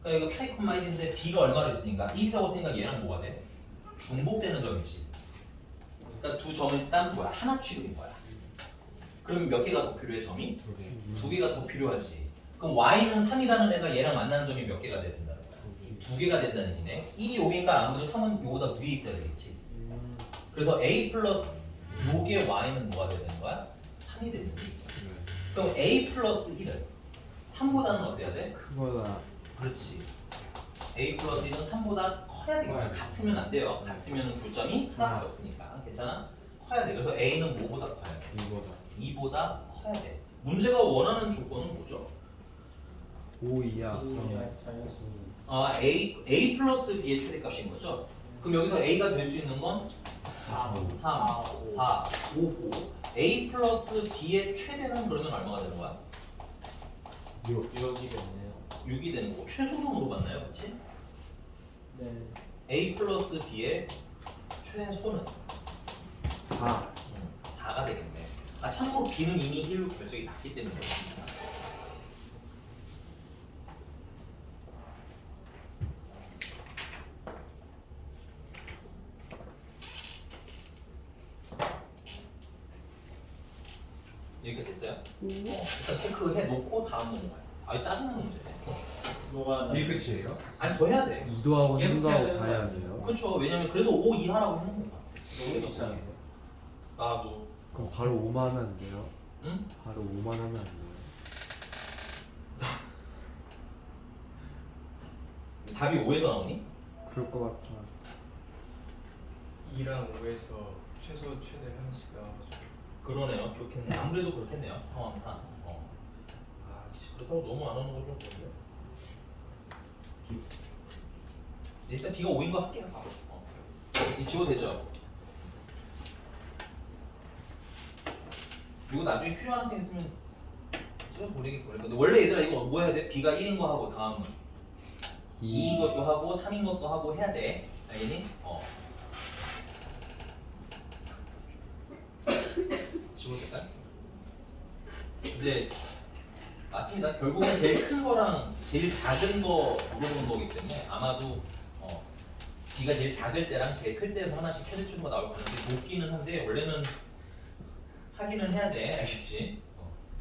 그러니까 여기 파이 컴마 1인데 b가 얼마로 했으니까 1이라고 했으니까 얘랑 뭐가 돼? 중복되는 점이지. 그러니까 두 점을 일단 뭐야? 하나 취급인 거야. 그러면 몇 개가 더 필요해 점이? 2개. 두 개가 더 필요하지. 그럼 y는 3이라는 애가 얘랑 만나는 점이 몇 개가 돼야 된다는 거야? 두 개가 된다는 얘기네. 1이 5개니까 아무래도 3은 요거다 위에 있어야 되겠지. 그래서 a 플러스 요게 y는 뭐가 돼야 되는 거야? 3이 되는 거야. 그럼 a 플러스 1은 3보다는 어때야 돼? 그거다. 그렇지. a 플러스 1은 3보다 커야 되겠지. 같으면 안 돼요. 같으면 교점이 하나밖에 없으니까. 괜찮아? 커야 돼. 그래서 a는 뭐보다 커야 돼? 이거다. 2보다 커야 돼. 문제가 원하는 조건은 뭐죠? 5 이하. 자연수 a 플러스 b의 최대값인 거죠? 그럼 여기서 a가 될 수 있는 건 3 3, 4, 5고 a 플러스 b의 최대는 그러면 얼마가 되는 거야? 6이겠네요. 6이 되는 거고 최소도 물어봤나요? 그렇지? 네. a 플러스 b의 최소는 4. 4가 되겠네. 참고로 b는 이미 1로 결정이 났기 때문에 그렇습니다. 여기까지 됐어요? 일단 체크해 놓고 다음 넘어가요. 아 짜증나는 문제네. 뭐가 이게 끝이에요? 아니 더 해야 돼. 2도 하고 계속 3도 해야 하고 되는 다 거 해야 아니에요? 돼요. 그렇죠. 왜냐면 그래서 5 이하라고 해놓은 거야. 너무 귀찮은데. 나도. 그럼 바로 5만 하면 안 돼요? 응? 바로 5만 하면 안 돼요? 답이 5에서 나오니? 그럴 것 같아. 2랑 5에서 최소 최대 하나씩 나와가지고 그러네요. 그렇겠네. 아무래도 그렇겠네요. 상황상. 아, 그렇다고 너무 안 하는 건좀 그런데. 일단 B가 5인 거 할게요. 바로. 이 지워도 되죠? 이거 나중에 필요한 학생 있으면 찍어서 보내기 그럴 건데 원래 얘들아 이거 뭐 해야 돼? B가 1인 거 하고 다음은 2인 것도 하고 3인 것도 하고 해야 돼. 알겠니? 지워도 될까요? 근데 맞습니다. 결국은 제일 큰 거랑 제일 작은 거 물어보는 거기 때문에 아마도 B가 제일 작을 때랑 제일 클 때에서 하나씩 최대 추수가 나올 가능성이 높기는 한데 원래는 하기는 해야 돼. 알겠지?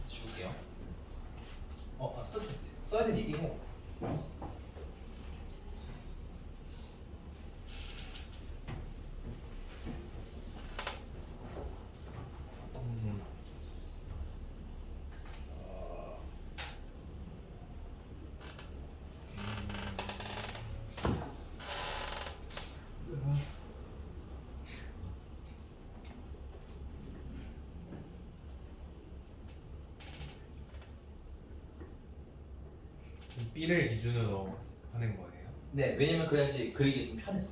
지울게요. 써야 되는 얘기해요. B를 기준으로 하는 거예요? 네, 왜냐면 그래야지 그리기 좀 편해서.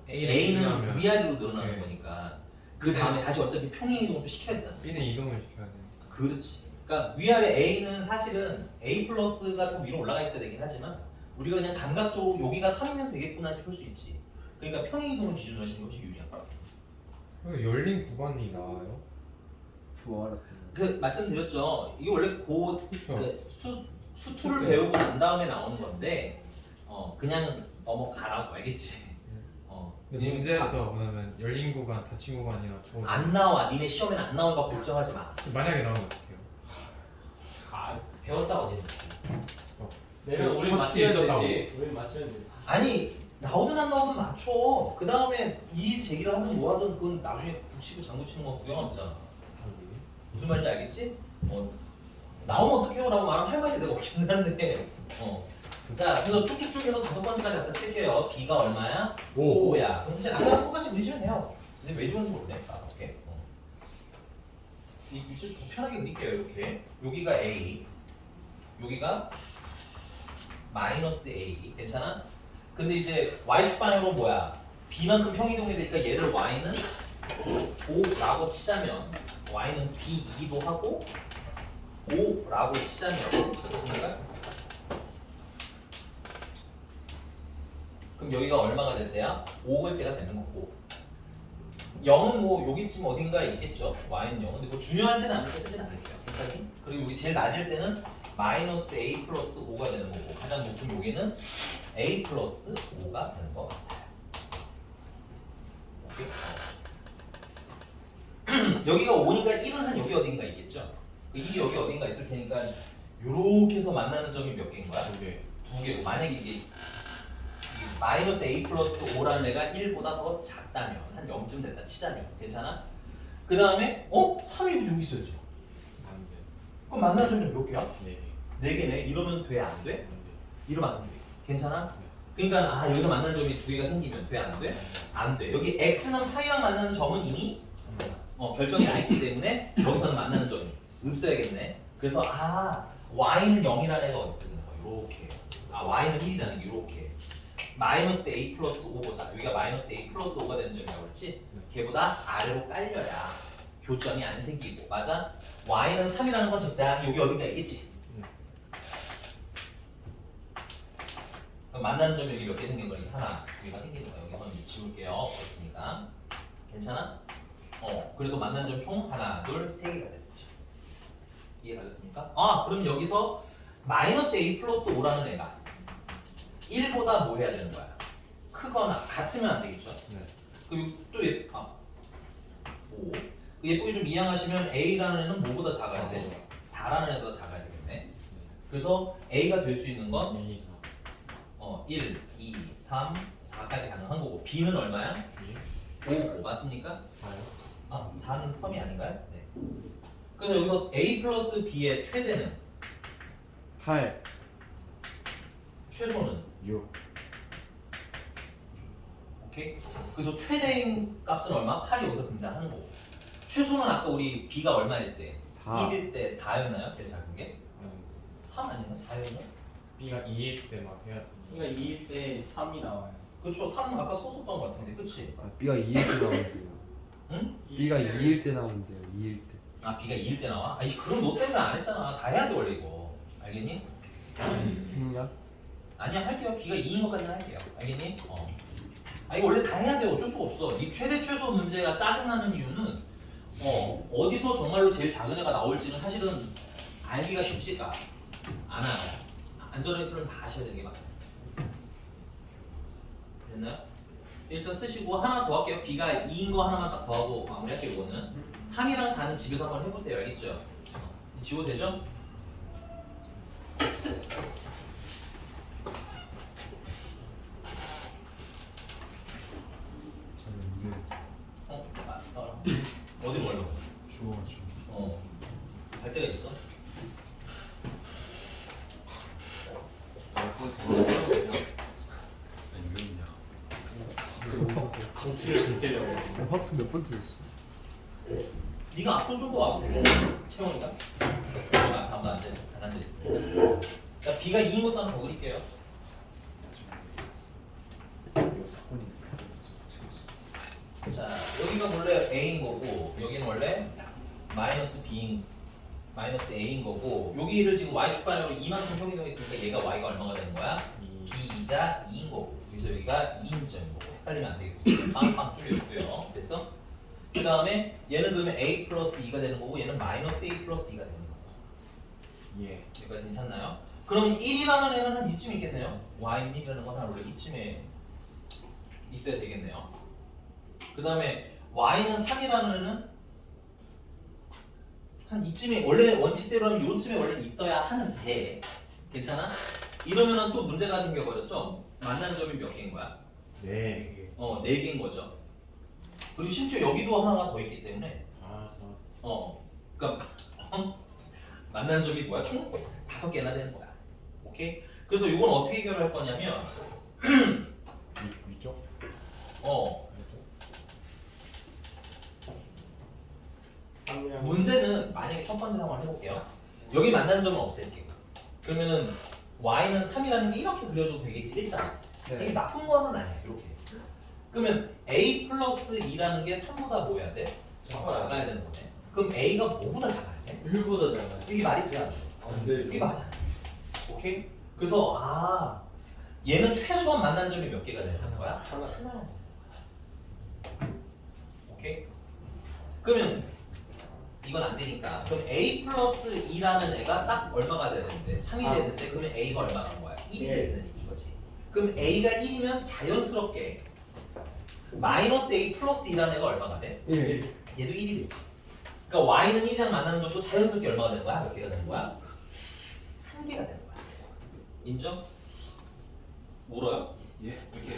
A를 A는 기준하면 위아래로 늘어나는 네. 거니까 그 다음에 다시 어차피 평행이동도 시켜야 되잖아. B는 이동을 시켜야 되니까 그렇지. 그러니까 위아래 A는 사실은 A 플러스가 좀 위로 올라가 있어야 되긴 하지만 우리가 그냥 감각적으로 여기가 3이면 되겠구나 싶을 수 있지. 그러니까 평행이동을 기준으로 하시는 것이 유리한 거야. 그럼 열린 구간이 나와요? 좋아라. 그 말씀드렸죠. 이게 원래 그쵸. 수투를 배우고 난 다음에 나오는 건데 그냥 넘어가라고 알겠지. 근데 문제에서 그러면 열린 구간, 닫힌 구간이랑 주어 안 나와. 니네 시험에는 안 나오는 거 걱정하지 마. 만약에 나오면 어떡해요? 아 배웠다고 되는 내가 우리 그 맞추면 있었다고. 되지. 우리 맞추면 되지. 아니 나오든 안 나오든 맞춰. 그 다음에 이 제기를 하든 뭐 하든 그건 나중에 붙이고 장구 치는 건 구경하면 되잖아. 무슨 말인지 알겠지? 나오면 어떡해요? 라고 말하면 할 말이 내가 없긴 한데 자 그래서 쭉쭉쭉 해서 5번째까지 갖다 칠게요. B가 얼마야? 5야. 그럼 이제 아까랑 똑같이 그리시면 돼요. 근데 왜 좋은지 모르겠다. 오케이. 이 위치 더 편하게 그릴게요. 이렇게 여기가 A 여기가 마이너스 A 괜찮아? 근데 이제 Y축 방향으로 뭐야? B만큼 평이동이 되니까 얘를 Y는 5라고 치자면 Y는 B2도 하고 5라고 치자면 그렇습니까? 그럼 여기가 얼마가 될 때야? 5일 때가 되는 거고 0은 뭐 여기쯤 어딘가에 있겠죠? Y는 0은 근데 뭐 중요하지는 않으니까 쓰진 않을게요. 괜찮니? 그리고 여기 제일 낮을 때는 마이너스 A 플러스 5가 되는 거고 가장 높은 여기는 A 플러스 5가 되는 거 같아요. 오케이? 여기가 5니까 1은 한 여기 어딘가 있겠죠? 그 1이 여기 어딘가 있을 테니까 요렇게 해서 만나는 점이 몇 개인 거야? 두 개고 만약에 이게 마이너스 A 플러스 5라는 애가 1보다 더 작다면 한 0쯤 됐다 치자면 괜찮아? 그 다음에 3이 여기 있어야지. 안 돼. 그럼 만나는 점이 몇 개야? 네. 4개네. 이러면 돼? 안 돼? 안 돼. 이러면 안 돼. 괜찮아? 그러니까 여기서 만나는 점이 2개가 생기면 돼? 안 돼? 안 돼. 여기 X는 파이랑 만나는 점은 이미 결정이 나 있기 때문에 여기서는 만나는 점이 없어야겠네. 그래서 Y는 0이라는 애가 어디 쓰는 거야? 요렇게. Y는 1이라는 게 요렇게. 마이너스 A 플러스 5보다 여기가 마이너스 A 플러스 5가 되는 점이라고 그랬지? 걔보다 아래로 깔려야 교점이 안 생기고 맞아? Y는 3이라는 건 적당히 여기 어딘가 있겠지? 그럼 만나는 점이 여기 몇 개 생긴 거니? 하나, 2개가 생기는 거야. 여기서는 지울게요. 없으니까. 괜찮아? 그래서 만나는 점 총 하나, 둘, 3개가 되는 거죠. 이해가셨습니까? 그럼 여기서 마이너스 A 플러스 5라는 애가 1보다 뭐 해야 되는 거야? 크거나 같으면 안 되겠죠? 네. 그리고 또 5. 예쁘게 좀 이해하시면 A라는 애는 뭐보다 작아야 돼? 4라는 애보다 작아야 되겠네. 그래서 A가 될 수 있는 건 1, 2, 1, 2, 3, 4까지 가능한 거고 B는 얼마야? 5 맞습니까? 4요? 아, 4는 펌이 아닌가요? 네. 그래서 여기서 A 플러스 B의 최대는 8, 최소는 6, 오케이? 그래서 최대인 값은 얼마? 8이 여기서 등장하는 거고 최소는 아까 우리 B가 얼마일 때? 4. 1일 때 4였나요? 제일 작은 게? 3 아니나 4였나? B가 2일 때 막 해야 돼. 그러니까 2일 때 3이 나와요. 그렇죠. 3은 아까 썼었던 것 같은데 그치? 아, B가 2일 때 나오는데요. 응? B가 2일 때 나오는데요. 2일 때. 아 B가 2일 때 나와? 아니 그럼 너 때문에 안 했잖아. 다 해야 돼 원래 이거 알겠니? 생략? 아니야 할게요. B가 2인 것까지는 할게요. 알겠니? 아 이거 원래 다 해야 돼요. 어쩔 수가 없어. 이 최대 최소 문제가 짜증나는 이유는 어디서 정말로 제일 작은 애가 나올지는 사실은 알기가 쉽지가 않아요. 안전하게 풀면 다 하셔야 되는 게 맞아요. 됐나요? 일단 쓰시고 하나 더 할게요. B가 2인 거 하나만 딱 더하고 마무리할게요. 이거는 3이랑 4는 집에서 한번 해보세요. 알겠죠? 지워도 되죠? 저는 어디 걸려? 주어. 갈 데가 있어? 강추를 듣려고. 화투 몇 번 틀렸어? 네가 앞으로 좀더 와도 돼. 채원이가? 내가 아무도 안 앉아있습니다. 자, B가 2인 것도 한번 더 그릴게요. 이거 사건이 자, 여기가 원래 A인 거고 여기는 원래 마이너스 B인 마이너스 A인 거고 여기를 지금 Y 축반으로 이만큼 평이동에 있으니까 얘가 Y가 얼마가 되는 거야? B이자 2인 거고 그래서 여기가 2인점인 거고 헷갈리면 안 되겠고 빵빵 뚫려있고요. 됐어? 그 다음에 얘는 그러면 A 플러스 2가 되는 거고 얘는 마이너스 A 플러스 2가 되는 거고 예. 여기까지 괜찮나요? 그럼 1이라는 애는 한 이쯤 있겠네요. Y이라는 건 한 원래 이쯤에 있어야 되겠네요. 그 다음에 Y는 3이라는 애는 한 이쯤에 원래 원칙대로라면 요쯤에 원래 있어야 하는데 괜찮아? 이러면은 또 문제가 생겨버렸죠? 만나는 점이 몇 개인 거야? 네. 4개인 거죠. 그리고 심지어 여기도 하나가 더 있기 때문에 4, 그러니까 만나는 점이 뭐야? 총 5개나 되는 거야. 오케이? 그래서 이건 어떻게 해결할 거냐면 6죠? 문제는 만약에 첫 번째 상황을 해볼게요. 여기 만나는 점은 없앨게요. 그러면은 y는 3이라는 게 이렇게 그려도 되겠지 일단. 이게 나쁜 거는 아니야 이렇게. 그러면 a 플러스 2라는 게 3보다 뭐 해야 돼? 작아야 되는 거네. 그럼 a가 뭐보다 작아야 돼? 1보다 작아요. 이게 말이 돼야 돼. 이게 말이 안 돼. 오케이? 그래서 얘는 최소한 만난 점이 몇 개가 되는 거야? 하나. 오케이? 그러면 이건 안 되니까 그럼 a 플러스 2라는 애가 딱 얼마가 되는데 3이 되는데 그러면 a가 얼마가 된 거야? 1이 되는 이거지. 그럼 a가 1이면 자연스럽게 마이너스 a 플러스 2라는 애가 얼마가 돼? 1. 얘도 1이 되지. 그러니까 y는 1이랑 만나는 것도 자연스럽게 얼마가 되는 거야? 몇 개가 되는 거야? 1개가 되는 거야. 인정? 울어요? 예. 이렇게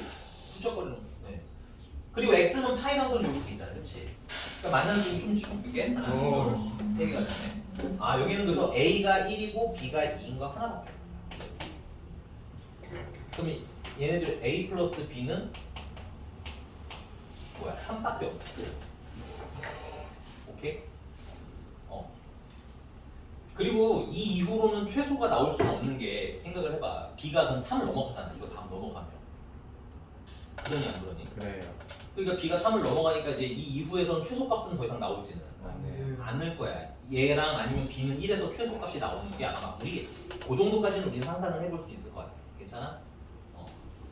훌쩍거리는 거. 네. 그리고 x는 파이랑 선을 요구 수 있잖아, 그렇지? 그러니까 만나는 점이 좀 이게 하나, 세 개가 되네. 여기는 그래서 a가 1이고 b가 2인 거 하나밖에 없어. 그럼 얘네들 a 플러스 b는 뭐야? 3밖에 없지. 오케이? 그리고 이 이후로는 최소가 나올 수는 없는 게 생각을 해봐. b가 그럼 3을 넘어가잖아. 이거 다음 넘어가면. 그러니 안 그러니? 그래요. 그러니까 b가 3을 넘어가니까 이제 이 이후에서는 최소값은 더 이상 나오지는 네. 않을 거야. 얘랑 아니면 b는 1에서 최소값이 나오는 게 아마 마무리겠지. 그 정도까지는 우리는 상상을 해볼 수 있을 것 같아. 괜찮아?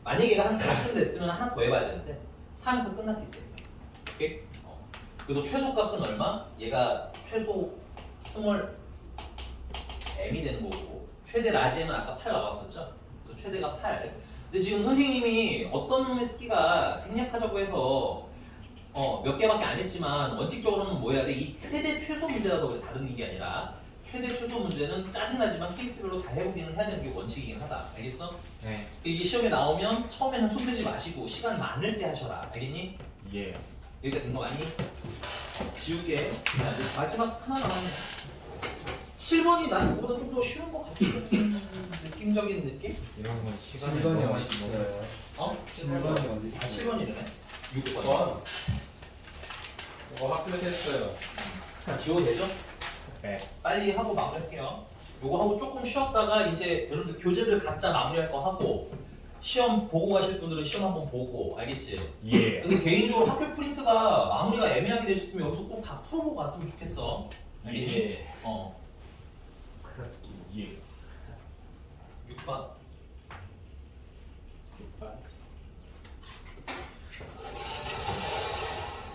만약에 얘가 한 4쯤 됐으면 하나 더 해봐야 되는데 3에서 끝났기 때문에. 오케이? 그래서 최소값은 얼마? 얘가 최소 스몰 m이 되는 거고 최대 라지에는 아까 8 나왔었죠? 그래서 최대가 8. 근데 지금 선생님이 어떤 놈의 스키가 생략하자고 해서 몇 개밖에 안 했지만 원칙적으로는 뭐 해야 돼? 이 최대 최소 문제라서 그래 다른 게 아니라 최대 최소 문제는 짜증나지만 케이스별로 다 해보기는 해야 되는 게 원칙이긴 하다. 알겠어? 네. 이게 시험에 나오면 처음에는 손 대지 마시고 시간 많을 때 하셔라. 알겠니? 예. 여기가 된 거 맞니? 지울게. 자, 이제 마지막 하나 남았네. 7번이 난 이거보다 좀 더 쉬운 것 같은 느낌적인 느낌? 이런 건 시간이 7번이 너무 어디 있어요? 어? 7번이 어디 아, 있어요? 7번이네. 6번. 이거 학교에서 했어요. 지워도 되죠? 네. 빨리 하고 마무리할게요. 요거 하고 조금 쉬었다가 이제 여러분들 교재들 각자 마무리할 거 하고 시험 보고 가실 분들은 시험 한번 보고 알겠지? 예. 근데 개인적으로 학교 프린트가 마무리가 애매하게 되셨으면 여기서 꼭 다 풀어보고 갔으면 좋겠어. 알겠니? 예. 예. 6번.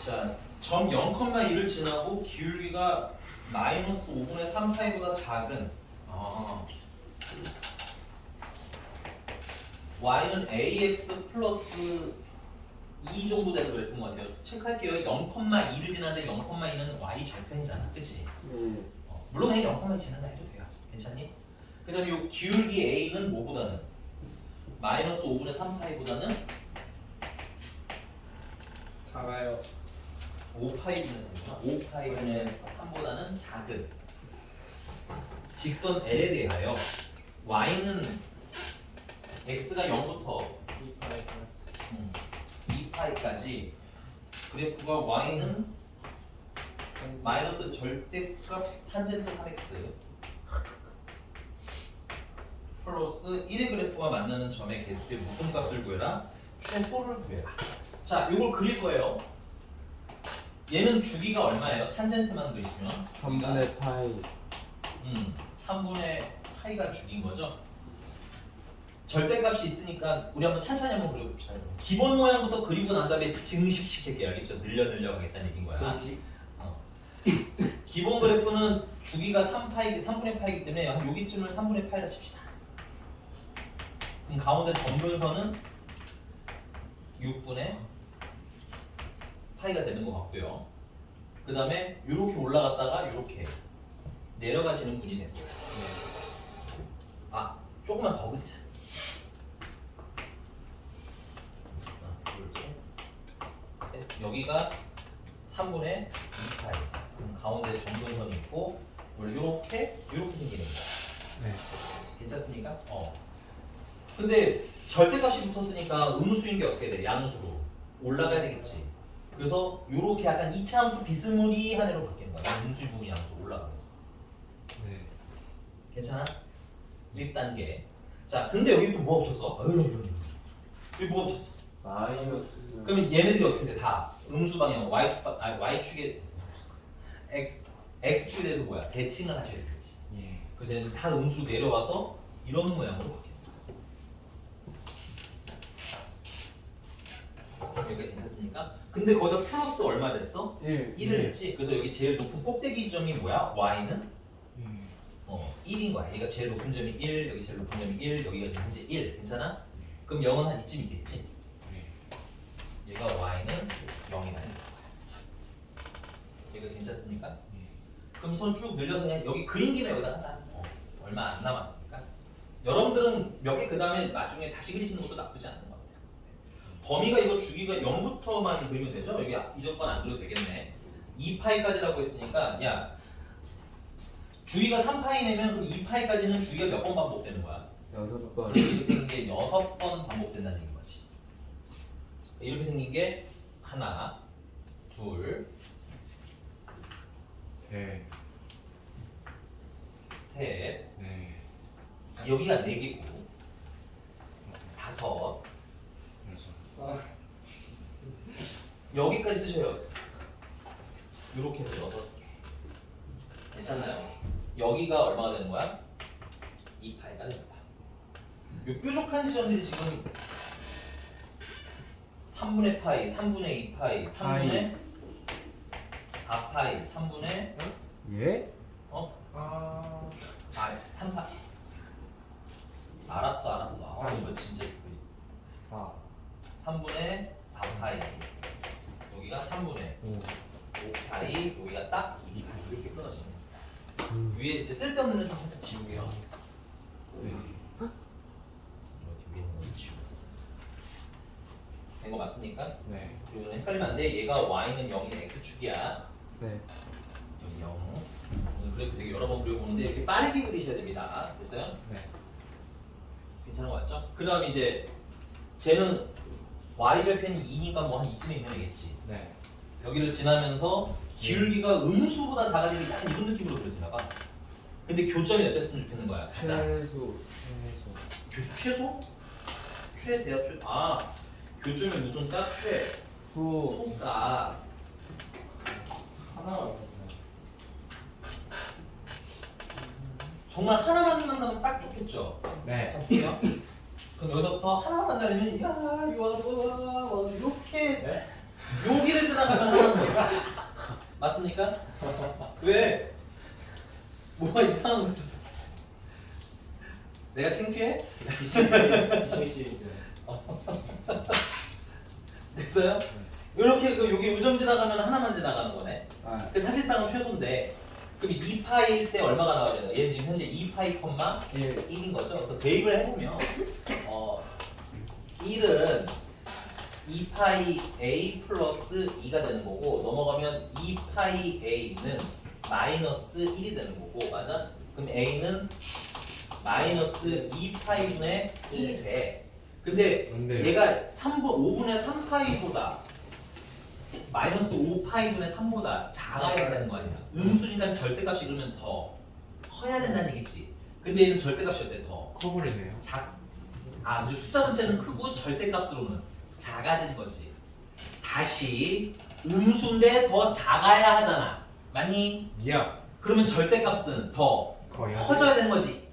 자, 점 0,1을 지나고 기울기가 마이너스 5분의 3파이보다 작은 y는 ax 플러스 2 정도 되는 그래프인 것 같아요. 체크할게요. 0,2를 지나는데 0,2는 y 절편이잖아. 그치? 물론 그냥 0,2 지난다 해도 돼요. 괜찮니? 그 다음에 이 기울기 a는 뭐보다는? 마이너스 5분의 3파이보다는 작아요. 5파이분의 5파이분의 3보다는 작은 직선 L에 대하여 y는 x가 0부터 2파이까지 그래프가 y는 마이너스 절대값 탄젠트 3x 플러스 1의 그래프가 만나는 점의 개수의 무슨 값을 구해라? 최소를 구해라. 자, 이걸 그릴 거예요. 얘는 주기가 얼마예요? 탄젠트만 그리시면 3분의 파이 3분의 파이가 주기인 거죠. 절대값이 있으니까 우리 한번 찬찬히 한번 그려봅시다. 기본 모양부터 그리고 난 다음에 증식시킬게요. 알겠죠? 늘려 가겠다는 얘기인 거야. 증식? 기본 그래프는 주기가 3분의 파이기 때문에 한 여기쯤을 3분의 파이라 칩시다. 그럼 가운데 점근선은 6분의 파이가 되는 것 같고요. 그 다음에 이렇게 올라갔다가 이렇게 내려가시는 분이 되는 거예요. 아, 조금만 더 그리자. 하나, 둘, 셋. 여기가 3분의 2파이. 가운데 점근선이 있고 원래 이렇게 생기는 거야. 네. 괜찮습니까? 근데 절대값이 붙었으니까 음수인 게 어떻게 돼? 양수로 올라가야 되겠지. 그래서 이렇게 약간 이차함수 비스무리한 애로 바뀌는 거야. 음수 부분 양수 올라가면서. 네. 괜찮아? 1단계. 자, 근데 여기 또 뭐가 붙었어? 여기 뭐가 붙었어? 마이너스 그러면 얘네들이 어떻게 돼? 다 음수 방향 y축에 x축에 대해서 뭐야? 대칭을 하셔야 되겠지. 예. 그래서 얘네들 다 음수 내려와서 이런 모양으로 바뀌는 거야. 여기가 괜찮습니까? 근데 거기다 플러스 얼마 됐어? 1을 했지. 그래서 여기 제일 높은 꼭대기 점이 뭐야? y는 1인 거야. 얘가 제일 높은 점이 1, 여기 제일 높은 점이 1, 여기가 지금 현재 1. 괜찮아? 그럼 0은 한 이쯤 있겠지? 얘가 y는 0이라는 거야. 얘가 괜찮습니까? 그럼 손 쭉 늘려서 그냥 여기 그린 김에 여기다 하자. 얼마 안 남았으니까. 여러분들은 몇 개 그 다음에 나중에 다시 그리시는 것도 나쁘지 않은 것 같아요. 범위가 이거 주기가 0부터만 그리면 되죠? 여기 이전 건 안 그려도 되겠네. 2파이까지라고 했으니까 야 주기가 3파이내면 그럼 2파이까지는 주기가 몇 번 반복되는 거야? 6번 그래서 이렇게 생긴 게 6번 반복된다는 얘기인 거지. 이렇게 생긴 게 하나, 둘, 셋, 네. 여기가 4개고 다섯, 여기까지 쓰셔요. 이렇게 해서 6개. 괜찮나요? 여기가 얼마가 되는 거야? 2파이가 되는 거야. 요 뾰족한 지점들이 지금 3분의 파이, 3분의 2파이, 3분의 4파이, 3분의 예? 3파. 알았어. 이거 진짜 4 3분의 4파이. 여기가 3분의 오. 5파이 여기가 딱 2파이 이렇게 끊어지는 거야. 위에 이제 쓸데없는 데는 좀 살짝 지우게요. 네. 여기 위에는 어디 지우고 된거 맞습니까? 네. 그리고 헷갈리면 안 돼. 얘가 y는 0인 x축이야. 네. 여기 0. 오늘 그래프 되게 여러 번 그려보는데 이렇게 빠르게 그리셔야 됩니다. 됐어요? 네. 괜찮은 거 맞죠? 그 다음에 이제 쟤는 y절편이 2니까 뭐 한 이쯤에 있는 애겠지. 네. 여기를 지나면서 기울기가 음수보다 작아지는 약간 이런 느낌으로 그려지나 봐. 근데 교점이 어땠으면 좋겠는 거야? 가장 최소. 최소? 최대합 최. 아 교점이 무슨 값? 후. 소값. 하나만 정말 하나만 만나면 딱 좋겠죠. 네. 자 볼게요. 그럼 여기서부터 하나만 만나려면 야 이거 이렇게 네? 여기를 지나가면 하는 거야. 맞습니까? 왜? 뭐가 이상한 거 있어? 내가 창피해? 이실시. 됐어요? 이렇게 그 여기 우점 지나가면 하나만 지나가는 거네. 아. 근데 사실상은 최소인데 그럼 2파이일 때 얼마가 나와야 되나? 얘는 지금 현재 2파이 컴마 1인 거죠. 그래서 대입을 해보면 1은 2파이 a 플러스 2가 되는 거고 넘어가면 2파이 a는 마이너스 1이 되는 거고 맞아? 그럼 a는 마이너스 2파이분의 1이 돼. 근데 근데 얘가 5분의 3파이보다 마이너스 5파이분의 3보다 작아야 된다는 거 아니야. 음수니까 절대값이 그러면 더 커야 된다는 얘기지. 근데 얘는 절대값이 어때? 더 커버리네요. 이제 숫자 전체는 크고 절대값으로는 작아진 거지. 다시 음수인데 더 작아야 하잖아. 맞니? 야. 그러면 절대값은 더 커야 커져야 되는 거지.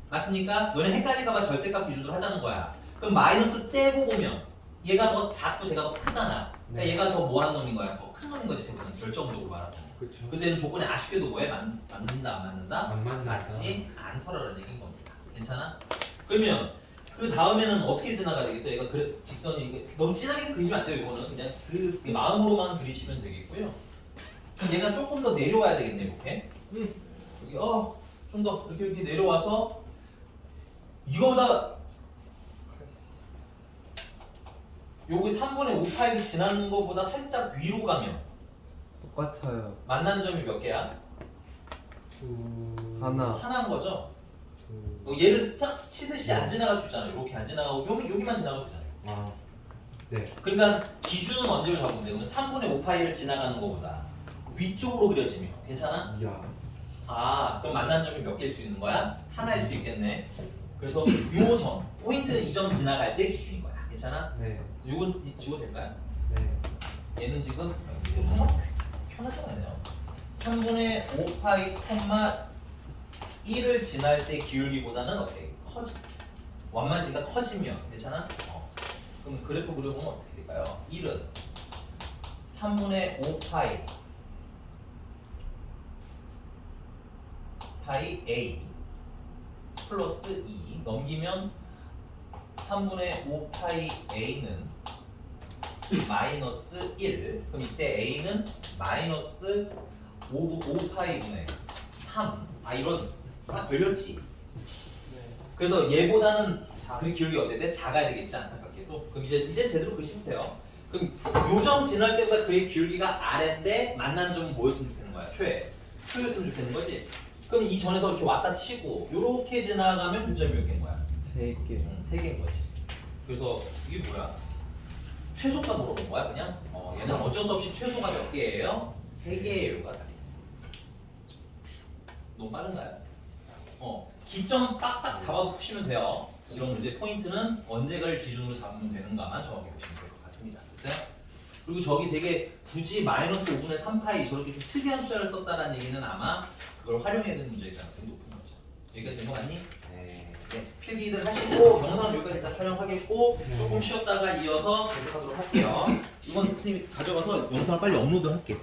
맞습니까? 너네 헷갈릴까봐 절대값 기준으로 하자는 거야. 그럼 마이너스 떼고 보면 얘가 더 작고 제가 더 크잖아. 그러니까 네. 얘가 더 뭐한 놈인 거야? 더 큰 놈인 거지. 지금 결정적으로 말하면. 그렇죠. 그래서 얘는 조건이 아쉽게도 뭐에 맞는다 안 맞는다? 안 맞는다. 맞지 않더라라는 얘기인 겁니다. 괜찮아? 그러면 그 다음에는 어떻게 지나가야 되겠어? 얘가 직선이 이게 너무 진하게 그리시면 안 돼요. 이거는 그냥 슥 마음으로만 그리시면 되겠고요. 그럼 얘가 조금 더 내려와야 되겠네 이렇게. 여기 좀 더 이렇게 내려와서 이거보다 여기 3분의 5파이를 지나는 거보다 살짝 위로 가면 똑같아요. 만나는 점이 몇 개야? 하나. 하나인 거죠? 얘를 싹 스치듯이 안 지나갈 수 있잖아요. 이렇게 안 지나가고 여기만 지나가도 되잖아요. 아. 네. 그러니까 기준은 언제로 잡으면 돼? 그러면 3분의 5파이를 지나가는 거보다 위쪽으로 그려지면 괜찮아? 이야. 그럼 만나는 점이 몇 개일 수 있는 거야? 하나일 수 있겠네. 그래서 요 점, 포인트는 이 점 지나갈 때 기준인 거야. 괜찮아? 네. 요건 지워도 될까요? 네. 얘는 지금 편하잖아요. 3분의 5파이 콤마 1을 지날 때 기울기보다는 어떻게 커지? 완만리가 커지면 괜찮아? 그럼 그래프 그려보면 어떻게 될까요? 1은 3분의 5파이 파이 a 플러스 2 넘기면 3분의 5파이 a는 마이너스 1 그럼 이때 a는 마이너스 5파이분의 3 이런 딱 걸렸지. 그래서 얘보다는 그 기울기 어때 돼? 작아야 되겠지 안타깝게도. 그럼 이제 제대로 그리시면 돼요. 그럼 요점 지날 때보다 그의 기울기가 아래인데 만나는 점은 뭐였으면 좋겠는 거야? 초였으면 좋겠는 거지. 그럼 이 전에서 이렇게 왔다 치고 요렇게 지나가면 요점이 몇 개인 거야? 3개. 3개인 거지. 그래서 이게 뭐야? 최소값 물어본 거야 그냥? 얘는 어쩔 수 없이 최소가 몇 개예요? 3개예요가 답이. 너무 빠른가요? 기점 빡빡 잡아서 푸시면 돼요. 이런 문제 포인트는 언제를 기준으로 잡으면 되는가만 정확히 보시면 될 것 같습니다. 됐어요? 그리고 저기 되게 굳이 마이너스 5분의 3파이 저렇게 좀 특이한 숫자를 썼다는 얘기는 아마 그걸 활용해야 되는 문제일 가능성이 높은 거죠. 여기까지 된 거 맞니? 네. 필기들 하시고 영상은 여기까지 다 촬영하겠고 조금 쉬었다가 이어서 계속하도록 할게요. 이건 선생님이 가져가서 영상을 빨리 업로드 할게요.